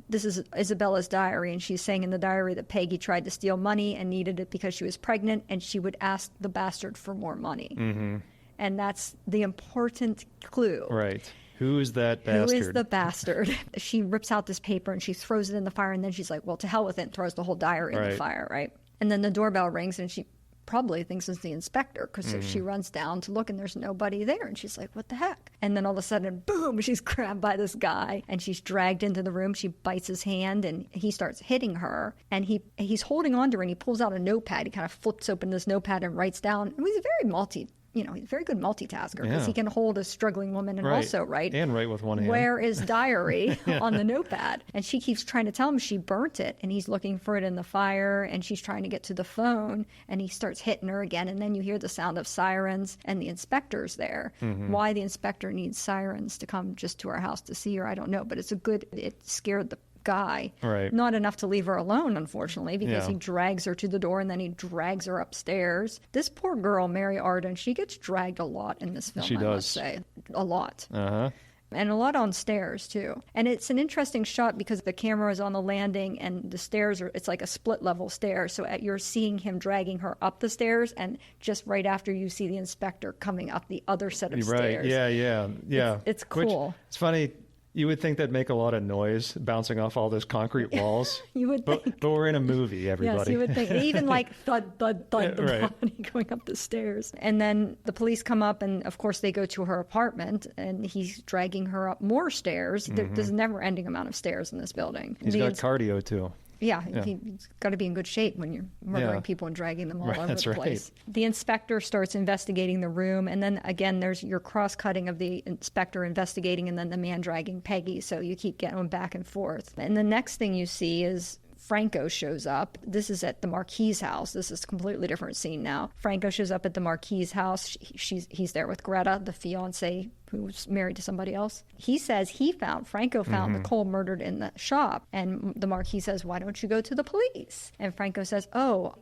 this is Isabella's diary, and she's saying in the diary that Peggy tried to steal money and needed it because she was pregnant, and she would ask the bastard for more money. And that's the important clue. Right. Who is that bastard? Who is the bastard? She rips out this paper and she throws it in the fire, and then she's like, well, to hell with it, and throws the whole diary in the fire, right? And then the doorbell rings, and she probably thinks it's the inspector, because she runs down to look, and there's nobody there, and she's like, what the heck? And then all of a sudden, boom, she's grabbed by this guy, and she's dragged into the room. She bites his hand, and he starts hitting her, and he's holding on to her, and he pulls out a notepad. He kind of flips open this notepad and writes down. And he's he's a very good multitasker, because he can hold a struggling woman and also write. And write with one hand. Where is diary on the notepad? And she keeps trying to tell him she burnt it, and he's looking for it in the fire, and she's trying to get to the phone, and he starts hitting her again, and then you hear the sound of sirens, and the inspector's there. Why the inspector needs sirens to come just to our house to see her, I don't know, but it scared the guy. Right. Not enough to leave her alone, unfortunately, because he drags her to the door, and then he drags her upstairs. This poor girl, Mary Arden, she gets dragged a lot in this film, She I does. must say. A lot. Uh-huh. And a lot on stairs, too. And it's an interesting shot because the camera is on the landing, and the stairs it's like a split-level stair. So you're seeing him dragging her up the stairs, and just right after you see the inspector coming up the other set of stairs. Yeah. It's cool. Which, it's funny. You would think that'd make a lot of noise bouncing off all those concrete walls. You would think. But we're in a movie, everybody. Yes, you would think. Even like thud, thud, thud, the Right. body going up the stairs. And then the police come up, and of course they go to her apartment, and he's dragging her up more stairs. There's a never-ending amount of stairs in this building. He's got cardio, too. Yeah, he's got to be in good shape when you're murdering people and dragging them all over that's the place. Right. The inspector starts investigating the room, and then again, there's your cross-cutting of the inspector investigating and then the man dragging Peggy, so you keep getting back and forth. And the next thing you see is Franco shows up. This is at the Marquis' house. This is a completely different scene now. Franco shows up at the Marquis' house. He's there with Greta, the fiance who's married to somebody else. He says Franco found Nicole murdered in the shop. And the Marquis says, why don't you go to the police? And Franco says,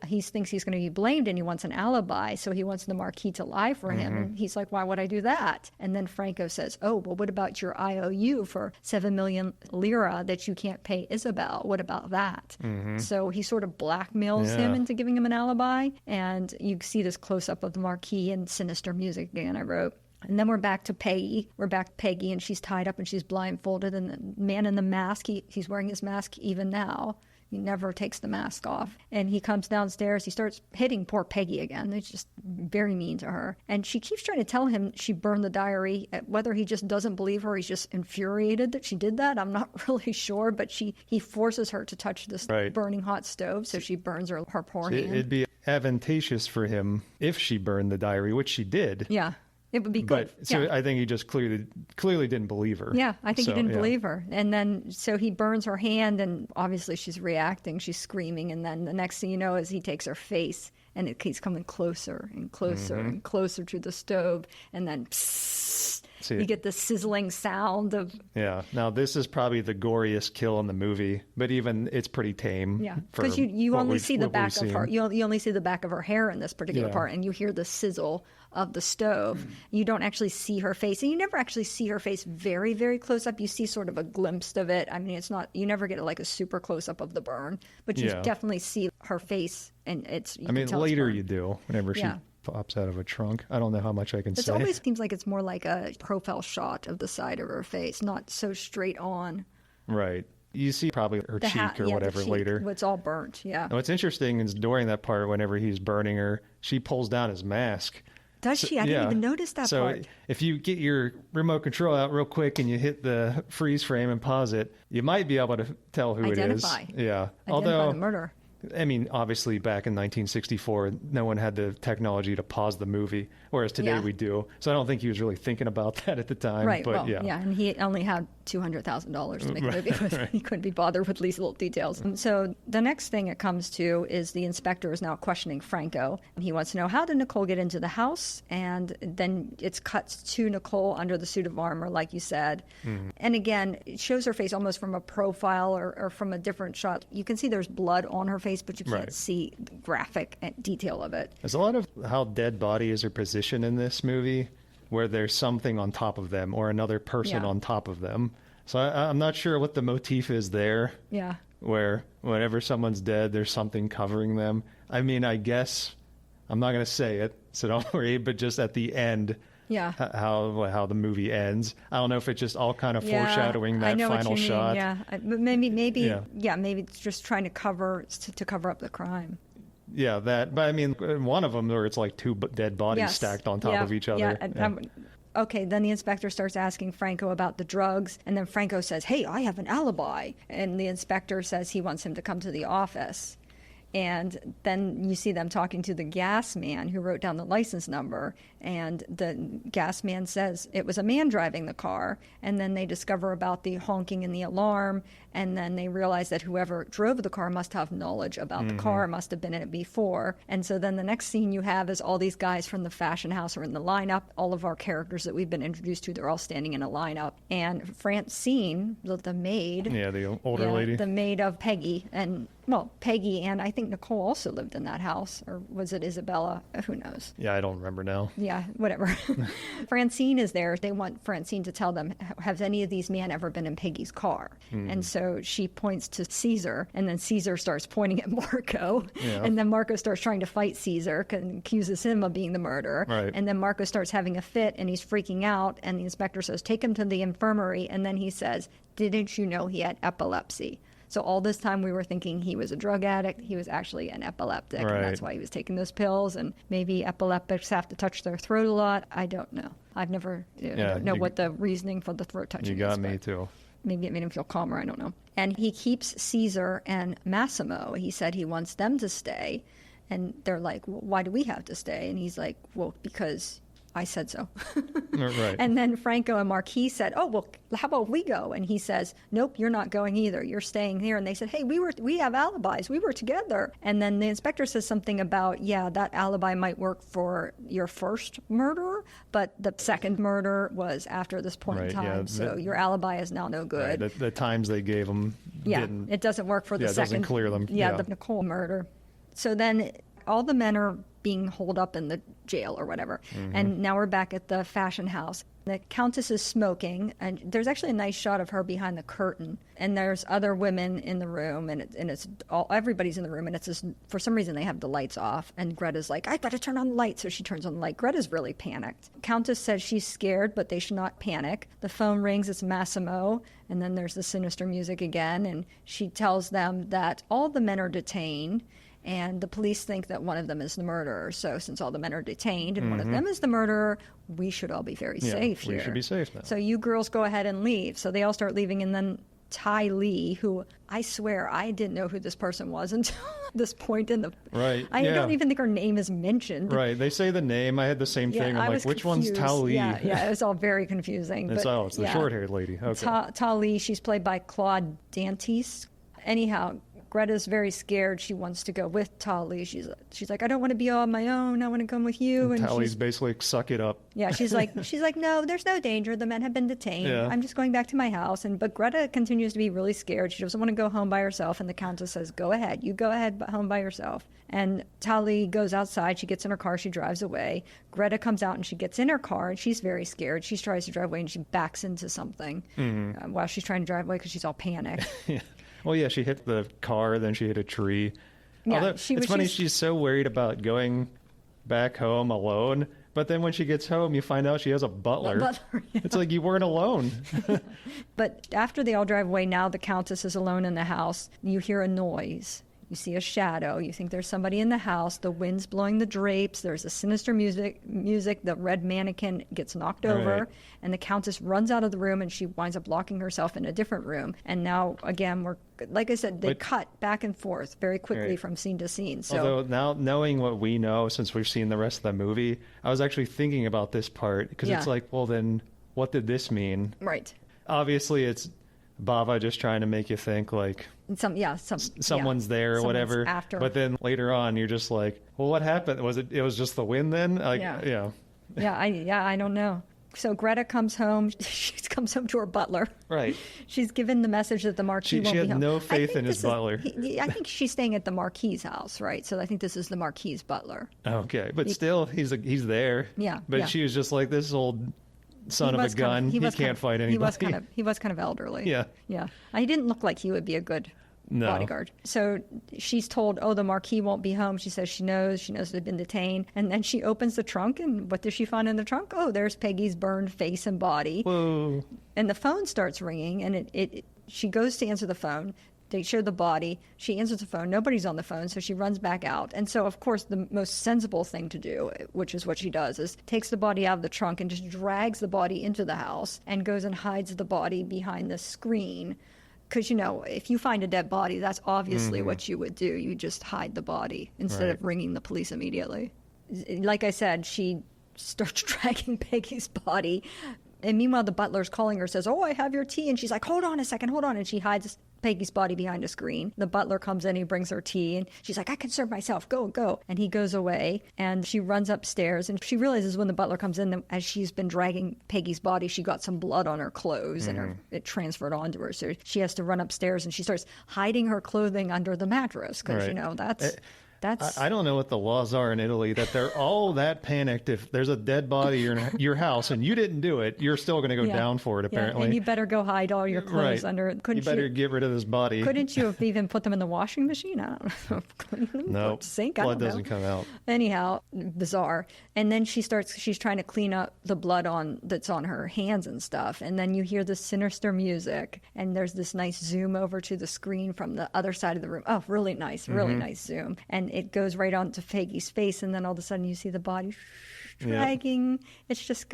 he thinks he's going to be blamed, and he wants an alibi. So he wants the Marquis to lie for him. And he's like, why would I do that? And then Franco says, well, what about your IOU for 7 million lira that you can't pay Isabel? What about that? So he sort of blackmails him into giving him an alibi. And you see this close-up of the Marquis and sinister music again, I wrote. And then we're back to Peggy. And she's tied up and she's blindfolded. And the man in the mask, he's wearing his mask even now. He never takes the mask off. And he comes downstairs. He starts hitting poor Peggy again. It's just very mean to her. And she keeps trying to tell him she burned the diary. Whether he just doesn't believe her, he's just infuriated that she did that, I'm not really sure. But he forces her to touch this burning hot stove, so she burns her poor hand. It'd be advantageous for him if she burned the diary, which she did. Yeah. It would be good. But so I think he just clearly didn't believe her. Yeah, I think he didn't believe her. And then so he burns her hand, and obviously she's reacting. She's screaming. And then the next thing you know is he takes her face, and he's coming closer and closer and closer to the stove. And then you get the sizzling sound of... Yeah. Now, this is probably the goriest kill in the movie, but even it's pretty tame. Yeah, because you only see the back of her. You only see the back of her hair in this particular part, and you hear the sizzle of the stove. You don't actually see her face, and you never actually see her face very, very close up. You see sort of a glimpse of it. I mean, it's not, you never get like a super close up of the burn, but you definitely see her face, and later you do, whenever she pops out of a trunk. I don't know how much I can say. It always seems like it's more like a profile shot of the side of her face, not so straight on. Right. You see probably her cheek or whatever later. It's all burnt, yeah. What's interesting is during that part, whenever he's burning her, she pulls down his mask. Does she? I didn't even notice that part. So if you get your remote control out real quick and you hit the freeze frame and pause it, you might be able to tell who it is. Yeah. Identify the murderer. I mean, obviously, back in 1964, no one had the technology to pause the movie, whereas today we do. So I don't think he was really thinking about that at the time. Right. But and he only had $200,000 to make a movie with. He couldn't be bothered with these little details. So the next thing it comes to is the inspector is now questioning Franco. He wants to know, how did Nicole get into the house? And then it's cut to Nicole under the suit of armor, like you said. And again, it shows her face almost from a profile or from a different shot. You can see there's blood on her face, but you can't see the graphic detail of it. There's a lot of how dead bodies are positioned in this movie, where there's something on top of them or another person on top of them. So I'm not sure what the motif is there. Yeah. Where whenever someone's dead, there's something covering them. I mean, I guess I'm not going to say it, so don't worry, but just at the end, Yeah. how the movie ends. I don't know if it's just all kind of Yeah, foreshadowing I that know final what you shot. Mean, yeah. But maybe, Yeah. maybe it's just trying to cover up the crime. Yeah, that. But I mean, one of them where it's like two dead bodies Yes. stacked on top Yeah, of each other. Yeah. Okay, then the inspector starts asking Franco about the drugs, and then Franco says, "Hey, I have an alibi." And the inspector says he wants him to come to the office. And then you see them talking to the gas man who wrote down the license number. And the gas man says it was a man driving the car. And then they discover about the honking and the alarm. And then they realize that whoever drove the car must have knowledge about the car, must have been in it before. And so then the next scene you have is all these guys from the fashion house are in the lineup. All of our characters that we've been introduced to, they're all standing in a lineup. And Francine, the maid. Yeah, the older lady. The maid of Peggy. And well, Peggy and I think Nicole also lived in that house. Or was it Isabella? Who knows? Yeah, I don't remember now. Yeah, whatever. Francine is there. They want Francine to tell them, have any of these men ever been in Peggy's car? And so she points to Caesar, and then Caesar starts pointing at Marco. Yeah. And then Marco starts trying to fight Caesar and accuses him of being the murderer. Right. And then Marco starts having a fit, and he's freaking out, and the inspector says, take him to the infirmary. And then he says, didn't you know he had epilepsy? So all this time we were thinking he was a drug addict. He was actually an epileptic, Right. and that's why he was taking those pills. And maybe epileptics have to touch their throat a lot. I don't know. I've never don't know what the reasoning for the throat touching is. You got me but too. Maybe it made him feel calmer. I don't know. And he keeps Caesar and Massimo. He said he wants them to stay. And they're like, well, why do we have to stay? And he's like, well, because I said so. Right. And then Franco and Marquis said, oh, well, how about we go? And he says, nope, you're not going either. You're staying here. And they said, hey, we have alibis. We were together. And then the inspector says something about, yeah, that alibi might work for your first murder, but the second murder was after this point in Right, time. yeah, So your alibi is now no good. Right, the times they gave them didn't. It doesn't work for the Yeah, it second. doesn't clear them. Yeah, Yeah. the Nicole murder. So then all the men are being holed up in the jail or whatever. And now we're back at the fashion house. The Countess is smoking, and there's actually a nice shot of her behind the curtain. And there's other women in the room, and it's all, everybody's in the room, and it's just, for some reason they have the lights off. And Greta's like, I gotta turn on the light, so she turns on the light. Greta's really panicked. Countess says she's scared, but they should not panic. The phone rings, it's Massimo, and then there's the sinister music again, and she tells them that all the men are detained. And the police think that one of them is the murderer. So since all the men are detained and one of them is the murderer, we should all be very safe here. We should be safe now. So you girls go ahead and leave. So they all start leaving, and then Ty Lee, who I swear I didn't know who this person was until this point in the... Right, I yeah. don't even think her name is mentioned. Right. They say the name. I had the same thing. I I'm was like, which one's confused. Tali? Yeah, it was all very confusing. It's but, the short-haired lady. Okay. Tali, she's played by Claude Dantes. Anyhow, Greta's very scared. She wants to go with Tali. She's like, I don't want to be all on my own. I want to come with you. And Tali's basically suck it up. yeah, she's like, no, there's no danger. The men have been detained. Yeah. I'm just going back to my house. But Greta continues to be really scared. She doesn't want to go home by herself. And the Countess says, go ahead. You go ahead home by yourself. And Tali goes outside. She gets in her car. She drives away. Greta comes out and she gets in her car, and she's very scared. She tries to drive away, and she backs into something while she's trying to drive away because she's all panicked. Yeah. Well, yeah, she hit the car, then she hit a tree. Yeah, Although, it's funny, she's so worried about going back home alone, but then when she gets home, you find out she has a butler. Yeah. It's like you weren't alone. But after they all drive away, now the Countess is alone in the house. You hear a noise. You see a shadow. You think there's somebody in the house. The wind's blowing the drapes. There's a sinister music. The red mannequin gets knocked over. Right. And the Countess runs out of the room, and she winds up locking herself in a different room. And now, again, we're, like I said, they cut back and forth very quickly Right. from scene to scene. So, Although now, knowing what we know, since we've seen the rest of the movie, I was actually thinking about this part, because it's like, well, then what did this mean? right. Obviously, it's Bava just trying to make you think, like, someone's there or Someone's whatever. after. But then later on, you're just like, well, what happened? It was just the wind then? Like, Yeah. I don't know. So Greta comes home. She comes home to her butler. Right. She's given the message that the Marquis won't She be had home. no I faith think in his this is- butler. I think she's staying at the Marquis' house, right? So I think this is the Marquis' butler. Okay. But still, he's there. Yeah, But yeah. she was just like, this old son of a gun. He can't fight anybody. He was kind of elderly. Yeah. Yeah. He didn't look like he would be a good No. bodyguard. So she's told, oh, the Marquis won't be home. She says she knows they've been detained. And then she opens the trunk, and what does she find in the trunk? Oh, there's Peggy's burned face and body. Whoa. And the phone starts ringing, and she goes to answer the phone. They show the body. She answers the phone. Nobody's on the phone, so she runs back out. And so, of course, the most sensible thing to do, which is what she does, is takes the body out of the trunk and just drags the body into the house and goes and hides the body behind the screen. Because, if you find a dead body, that's obviously what you would do. You just hide the body instead of ringing the police immediately. Like I said, she starts dragging Peggy's body. And meanwhile, the butler's calling her, says, oh, I have your tea. And she's like, hold on a second, hold on. And she hides Peggy's body behind a screen. The butler comes in, he brings her tea, and she's like, I can serve myself, go. And he goes away, and she runs upstairs, and she realizes when the butler comes in, that as she's been dragging Peggy's body, she got some blood on her clothes, and it transferred onto her. So she has to run upstairs, and she starts hiding her clothing under the mattress, because, that's... I don't know what the laws are in Italy, that they're all that panicked. If there's a dead body in your house and you didn't do it, you're still going to go down for it, apparently. Yeah, and you better go hide all your clothes under. You better get rid of this body. Couldn't you have even put them in the washing machine? I don't know. Clean them? No, sink? blood doesn't come out. Anyhow, bizarre. And then she's trying to clean up the blood that's on her hands and stuff. And then you hear this sinister music, and there's this nice zoom over to the screen from the other side of the room. Oh, really nice zoom. And it goes right onto Peggy's face, and then all of a sudden you see the body dragging. Yep. It's just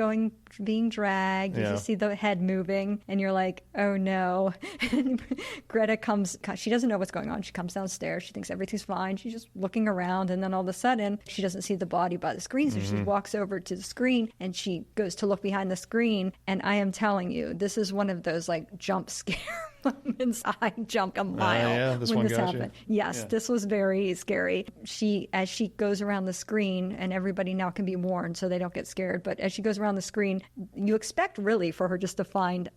being dragged. You just see the head moving, and you're like, oh no. And Greta comes, she doesn't know what's going on. She comes downstairs. She thinks everything's fine. She's just looking around, and then all of a sudden she doesn't see the body by the screen. So she walks over to the screen, and she goes to look behind the screen. And I am telling you, this is one of those like jump scare moments. I jumped a mile when this happened. Yes, this was very scary. As she goes around the screen, and everybody now can be warned so they don't get scared, but as she goes around the screen, you expect really for her just to find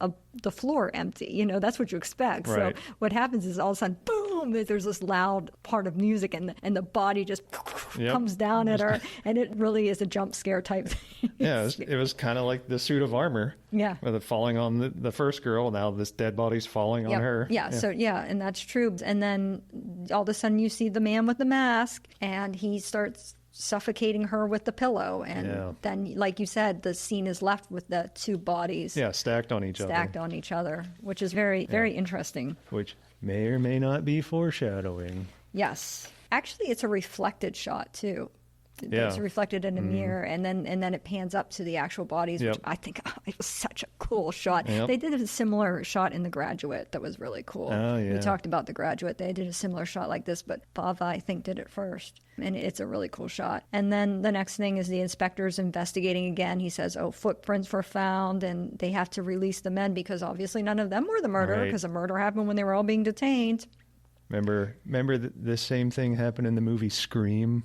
the floor empty. That's what you expect. Right. So what happens is all of a sudden, boom, there's this loud part of music, and the body just comes down at her, and it really is a jump scare type thing. Yeah, it was kind of like the suit of armor. Yeah. With it falling on the first girl, now this dead body's falling on her. Yeah, so and that's true. And then all of a sudden you see the man with the mask, and he starts suffocating her with the pillow. And then, like you said, the scene is left with the two bodies. Yeah, stacked on each other. Which is very, very interesting. Which may or may not be foreshadowing. Yes. Actually, it's a reflected shot, too. It's reflected in a mirror, and then it pans up to the actual bodies, which I think it was such a cool shot. Yep. They did a similar shot in The Graduate that was really cool. Oh, yeah. We talked about The Graduate. They did a similar shot like this, but Bava, I think, did it first. And it's a really cool shot. And then the next thing is the inspector's investigating again. He says, footprints were found, and they have to release the men because obviously none of them were the murderer, because the murder happened when they were all being detained. Remember the same thing happened in the movie Scream,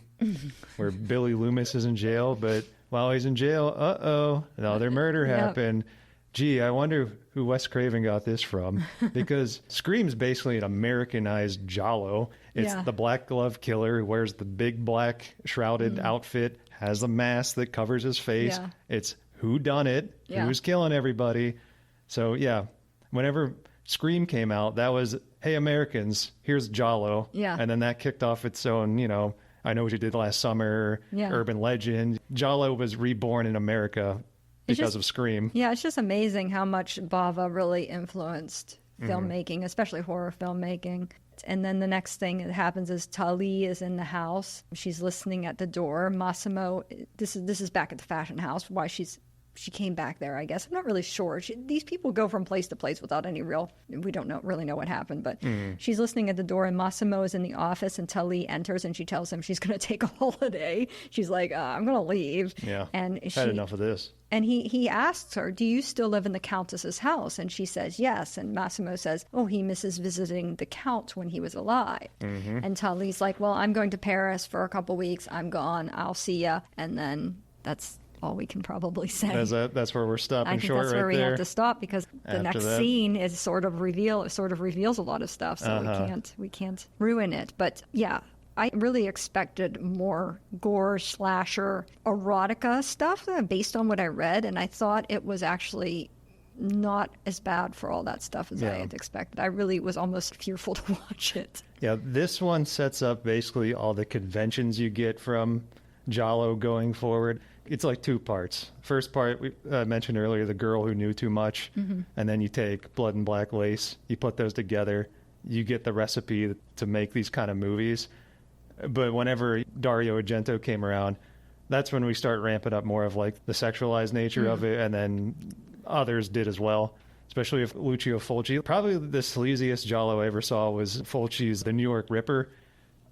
where Billy Loomis is in jail, but while he's in jail, another murder happened. Gee, I wonder who Wes Craven got this from, because Scream's basically an Americanized Giallo. It's the black glove killer who wears the big black shrouded outfit, has a mask that covers his face. Yeah. It's who done it, who's killing everybody. So whenever Scream came out, that was, hey, Americans, here's Giallo. Yeah. And then that kicked off its own, I Know What You Did Last Summer, urban legend. Giallo was reborn in America because of Scream. Yeah, it's just amazing how much Bava really influenced filmmaking, especially horror filmmaking. And then the next thing that happens is Tali is in the house. She's listening at the door. Massimo, this is back at the fashion house, why she came back there, I guess. I'm not really sure. These people go from place to place without we don't really know what happened, but she's listening at the door, and Massimo is in the office, and Tali enters, and she tells him she's going to take a holiday. She's like, I'm going to leave. Yeah, and had enough of this. And he asks her, do you still live in the Countess's house? And she says, yes. And Massimo says, he misses visiting the Count when he was alive. Mm-hmm. And Tali's like, well, I'm going to Paris for a couple weeks. I'm gone. I'll see ya. And then that's all we can probably say. That's where we're stopping short. I think that's where we have to stop, because the next scene is sort of reveals a lot of stuff, so we can't ruin it. But yeah, I really expected more gore, slasher, erotica stuff based on what I read, and I thought it was actually not as bad for all that stuff as I had expected. I really was almost fearful to watch it. Yeah, this one sets up basically all the conventions you get from Giallo going forward. It's like two parts. First part, we mentioned earlier, the girl who knew too much. And then you take Blood and Black Lace, you put those together, you get the recipe to make these kind of movies. But whenever Dario Argento came around, that's when we start ramping up more of like the sexualized nature of it, and then others did as well, especially if Lucio Fulci. Probably the sleaziest Giallo I ever saw was Fulci's The New York Ripper.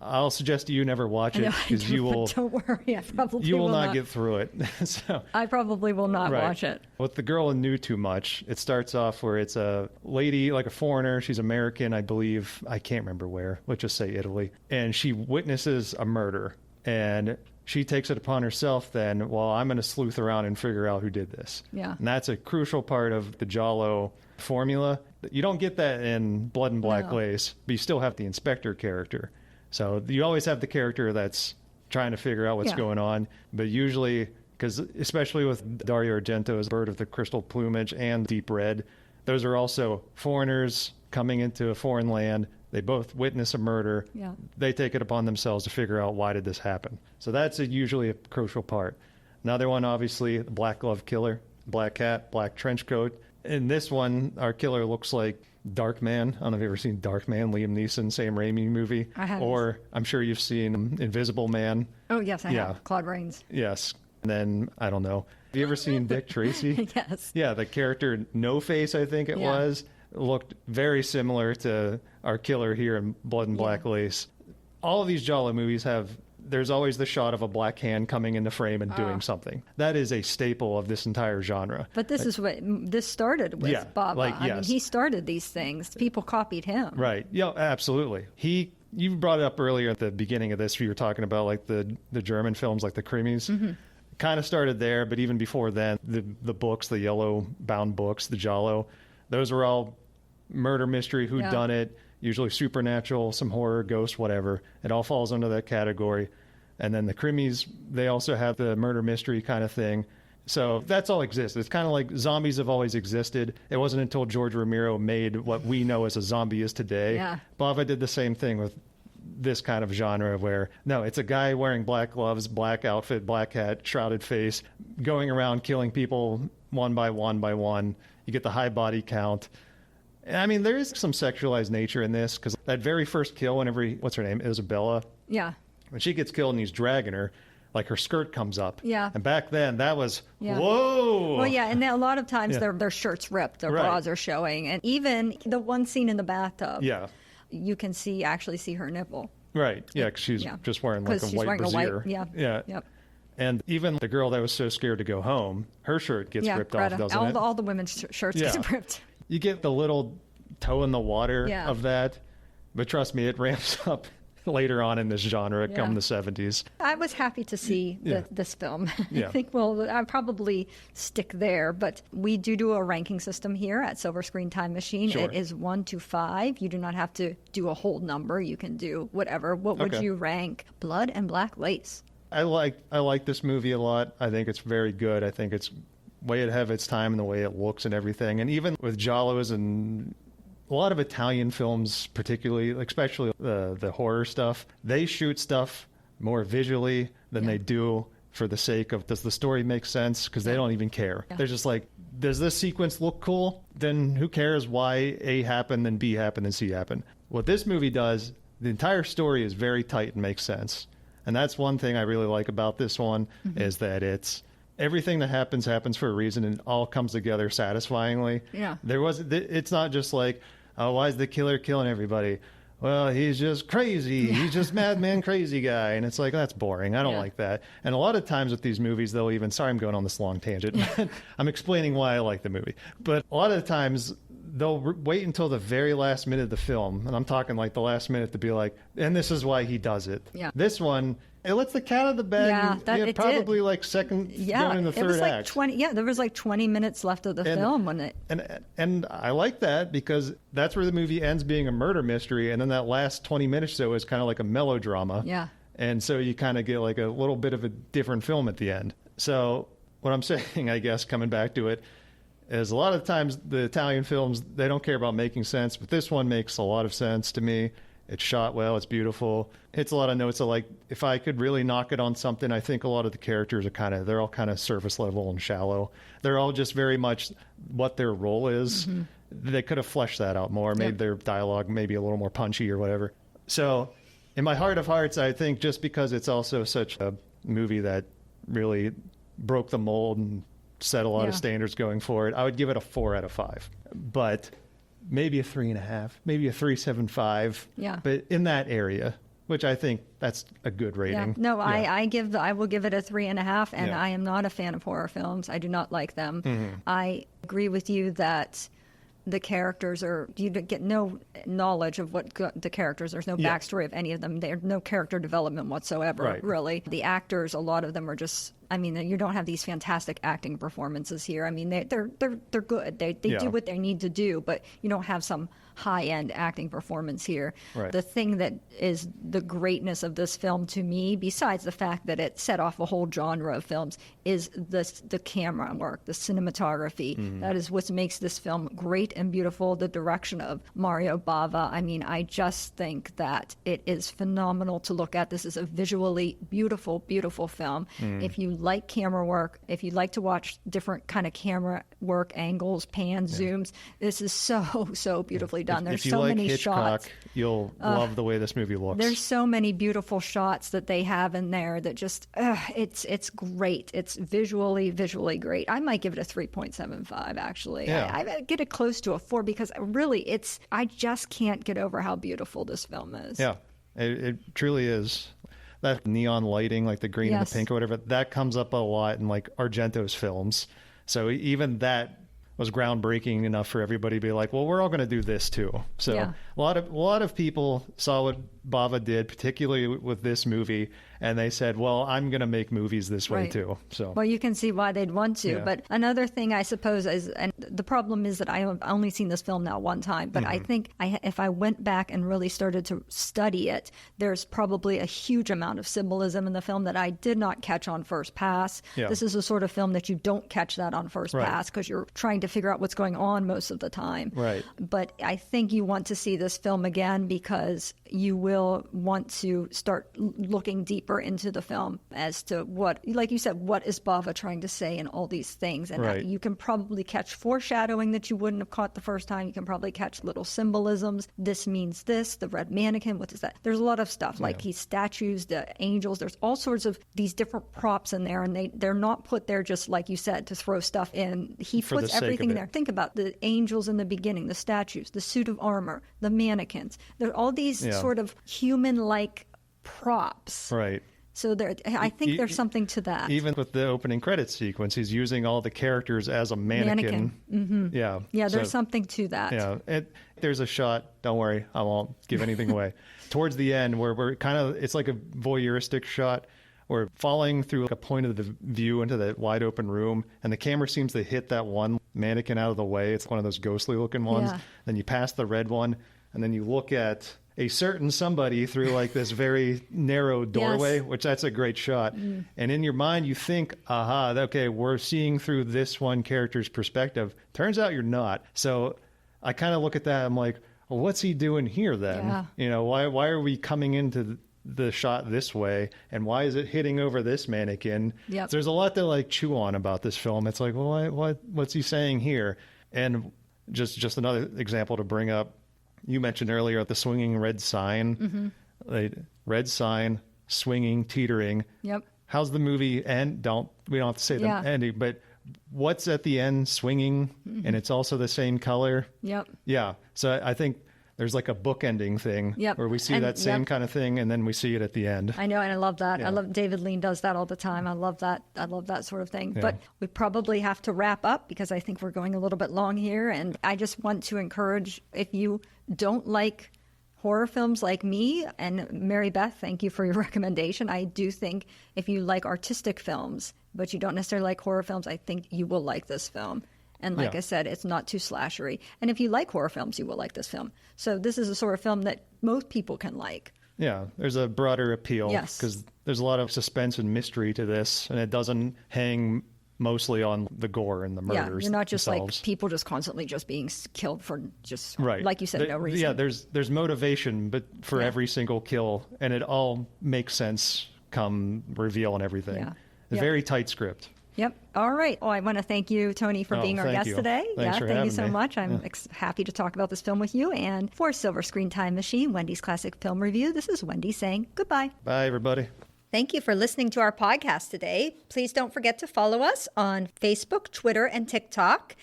I'll suggest you never watch it because you will. Don't worry, I probably you will not get through it. So I probably will not watch it. With The Girl Who Knew Too Much, it starts off where it's a lady, like a foreigner. She's American, I believe. I can't remember where. Let's just say Italy. And she witnesses a murder. And she takes it upon herself then, well, I'm going to sleuth around and figure out who did this. Yeah. And that's a crucial part of the Giallo formula. You don't get that in Blood and Black Lace, but you still have the inspector character. So you always have the character that's trying to figure out what's going on. But usually, because especially with Dario Argento's Bird of the Crystal Plumage and Deep Red, those are also foreigners coming into a foreign land. They both witness a murder. Yeah. They take it upon themselves to figure out why did this happen. So that's usually a crucial part. Another one, obviously, the Black Glove Killer, black hat, black trench coat. In this one, our killer looks like Darkman. I don't know if you've ever seen Darkman, Liam Neeson, Sam Raimi movie. I haven't. Or I'm sure you've seen Invisible Man. Oh, yes, I have. Claude Rains. Yes. And then, I don't know. Have you ever seen Dick Tracy? Yes. Yeah, the character No Face, I think it was, looked very similar to our killer here in Blood and Black Lace. All of these Giallo movies there's always the shot of a black hand coming into frame and doing something. That is a staple of this entire genre. But this is what this started with, Bava. I mean, he started these things. People copied him. Right. Yeah, absolutely. You brought it up earlier at the beginning of this. You were talking about like the German films, like the Krimis. Kind of started there, but even before then, the books, the yellow bound books, the Giallo, those were all murder mystery, who done it, usually supernatural, some horror, ghost, whatever. It all falls under that category. And then the Krimis, they also have the murder mystery kind of thing. So that's all exists. It's kind of like zombies have always existed. It wasn't until George Romero made what we know as a zombie is today. Yeah. Bava did the same thing with this kind of genre where, no, it's a guy wearing black gloves, black outfit, black hat, shrouded face, going around killing people one by one by one. You get the high body count. I mean, there is some sexualized nature in this because that very first kill, what's her name? Isabella. Yeah. When she gets killed and he's dragging her, like her skirt comes up. Yeah. And back then, that was, whoa. Well, yeah, and a lot of times their shirts ripped, their bras are showing. And even the one scene in the bathtub, you can actually see her nipple. Right, yeah, because she's just wearing like a white brassiere. Yeah. Yep. And even the girl that was so scared to go home, her shirt gets ripped Greta. off, doesn't it? All the women's shirts get ripped. You get the little toe in the water of that, but trust me, it ramps up later on in this genre come the 70s. I was happy to see this film. I think, I'll probably stick there, but we do a ranking system here at Silver Screen Time Machine. Sure. It is 1 to 5. You do not have to do a whole number. You can do whatever. What would you rank Blood and Black Lace? I like this movie a lot. I think it's very good. I think it's way ahead of its time in the way it looks and everything. And even with Giallos and a lot of Italian films, particularly, especially the horror stuff, they shoot stuff more visually than they do for the sake of, does the story make sense? Because they don't even care. They're just like, does this sequence look cool? Then who cares why A happened, then B happened, then C happened? What this movie does, the entire story is very tight and makes sense. And that's one thing I really like about this one, is that everything that happens for a reason, and it all comes together satisfyingly. Yeah. It's not just like, oh, why is the killer killing everybody? Well, he's just crazy. He's just madman crazy guy. And it's like, that's boring. I don't like that. And a lot of times with these movies, they'll even, sorry, I'm going on this long tangent. I'm explaining why I like the movie. But a lot of the times they'll wait until the very last minute of the film. And I'm talking like the last minute to be like, and this is why he does it. Yeah. This one, it lets the cat out of the bag. It probably did. Like second, going in the third it was like act. 20. Yeah, there was like 20 minutes left of the film when it. And I like that because that's where the movie ends being a murder mystery, and then that last 20 minutes or so is kind of like a melodrama. Yeah. And so you kind of get like a little bit of a different film at the end. So what I'm saying, I guess, coming back to it, is a lot of times the Italian films, they don't care about making sense, but this one makes a lot of sense to me. It's shot well. It's beautiful. It's a lot of notes. So like, if I could really knock it on something, I think a lot of the characters are they're all kind of surface level and shallow. They're all just very much what their role is. Mm-hmm. They could have fleshed that out more, made their dialogue maybe a little more punchy or whatever. So in my heart of hearts, I think just because it's also such a movie that really broke the mold and set a lot of standards going forward, I would give it a 4 out of 5. But maybe a 3.5, maybe a 3.75. Yeah. But in that area, which I think that's a good rating. Yeah. No, yeah. I will give it a 3.5, and I am not a fan of horror films. I do not like them. Mm-hmm. I agree with you that the characters you get no knowledge of what the characters. There's no backstory of any of them. There's no character development whatsoever, really. The actors, a lot of them are just, I mean, you don't have these fantastic acting performances here. I mean, they're good. They do what they need to do, but you don't have some high-end acting performance here. Right. The thing that is the greatness of this film to me, besides the fact that it set off a whole genre of films, is the camera work, the cinematography. Mm-hmm. That is what makes this film great and beautiful. The direction of Mario Bava. I mean, I just think that it is phenomenal to look at. This is a visually beautiful, beautiful film. Mm. If you like camera work, if you like to watch different kind of camera work, angles, pans, zooms, this is so beautifully done. There's if you so like many Hitchcock, shots. You'll love the way this movie looks. There's so many beautiful shots that they have in there that just, it's great. It's visually great. I might give it a 3.75, actually. Yeah. I get it close to a 4 because really, I just can't get over how beautiful this film is. Yeah, it truly is. That neon lighting, like the green and the pink or whatever, that comes up a lot in like Argento's films. So even that was groundbreaking enough for everybody to be like, well, we're all going to do this too. So a lot of people saw what Bava did, particularly with this movie, and they said, well, I'm going to make movies this way too. So well, you can see why they'd want to. But another thing, I suppose, is, and the problem is that I have only seen this film now one time, but I think if I went back and really started to study it, there's probably a huge amount of symbolism in the film that I did not catch on first pass. Yeah. This is the sort of film that you don't catch that on first pass because you're trying to figure out what's going on most of the time. Right. But I think you want to see this film again because you will want to start looking deeper into the film as to what, like you said, what is Bava trying to say in all these things. And you can probably catch foreshadowing that you wouldn't have caught the first time. You can probably catch little symbolisms. This means this, the red mannequin, what is that? There's a lot of stuff, like these statues, the angels. There's all sorts of these different props in there, and they're not put there just, like you said, to throw stuff in. He puts everything in there. Think about the angels in the beginning, the statues, the suit of armor, the mannequins. There are all these sort of human-like props. Right. So I think there's something to that. Even with the opening credits sequence, he's using all the characters as a mannequin. Mm-hmm. Yeah. Yeah, there's something to that. Yeah. There's a shot, don't worry, I won't give anything away, towards the end where we're kind of, it's like a voyeuristic shot. We're falling through like a point of the view into that wide open room, and the camera seems to hit that one mannequin out of the way. It's one of those ghostly looking ones. Yeah. Then you pass the red one, and then you look at a certain somebody through like this very narrow doorway, which that's a great shot. Mm. And in your mind, you think, okay, we're seeing through this one character's perspective. Turns out you're not. So I kind of look at that. I'm like, well, what's he doing here then? Yeah. You know, why are we coming into the shot this way, and why is it hitting over this mannequin? Yep. So there's a lot to like chew on about this film. It's like, well, what's he saying here? And just another example to bring up. You mentioned earlier the swinging red sign. Mm-hmm. Like, red sign, swinging, teetering. Yep. How's the movie end? We don't have to say the ending, but what's at the end? Swinging, and it's also the same color. Yep. Yeah. So I think there's like a bookending thing where we see that same kind of thing, and then we see it at the end. I know, and I love that. Yeah. I love David Lean does that all the time. I love that sort of thing. Yeah. But we probably have to wrap up because I think we're going a little bit long here. And I just want to encourage, if you don't like horror films like me, and Mary Beth, thank you for your recommendation. I do think if you like artistic films, but you don't necessarily like horror films, I think you will like this film. And like I said, it's not too slashery. And if you like horror films, you will like this film. So this is a sort of film that most people can like. Yeah, there's a broader appeal because there's a lot of suspense and mystery to this, and it doesn't hang mostly on the gore and the murders. Yeah, you're not just themselves. like people just constantly just being killed for just, right. like you said, no reason. Yeah, there's motivation, but for every single kill, and it all makes sense come reveal and everything. Yeah. A very tight script. Yep. All right. Well, I want to thank you, Tony, for being our thank guest you. today. Thanks for thank you having so me. much. I'm happy to talk about this film with you. And for Silver Screen Time Machine, Wendy's Classic Film Review, this is Wendy saying goodbye. Bye, everybody. Thank you for listening to our podcast today. Please don't forget to follow us on Facebook, Twitter, and TikTok.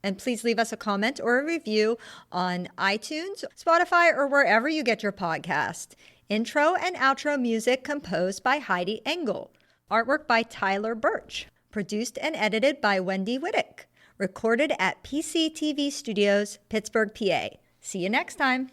And please leave us a comment or a review on iTunes, Spotify, or wherever you get your podcast. Intro and outro music composed by Heidi Engel. Artwork by Tyler Birch. Produced and edited by Wendy Whittick. Recorded at PCTV Studios, Pittsburgh, PA. See you next time.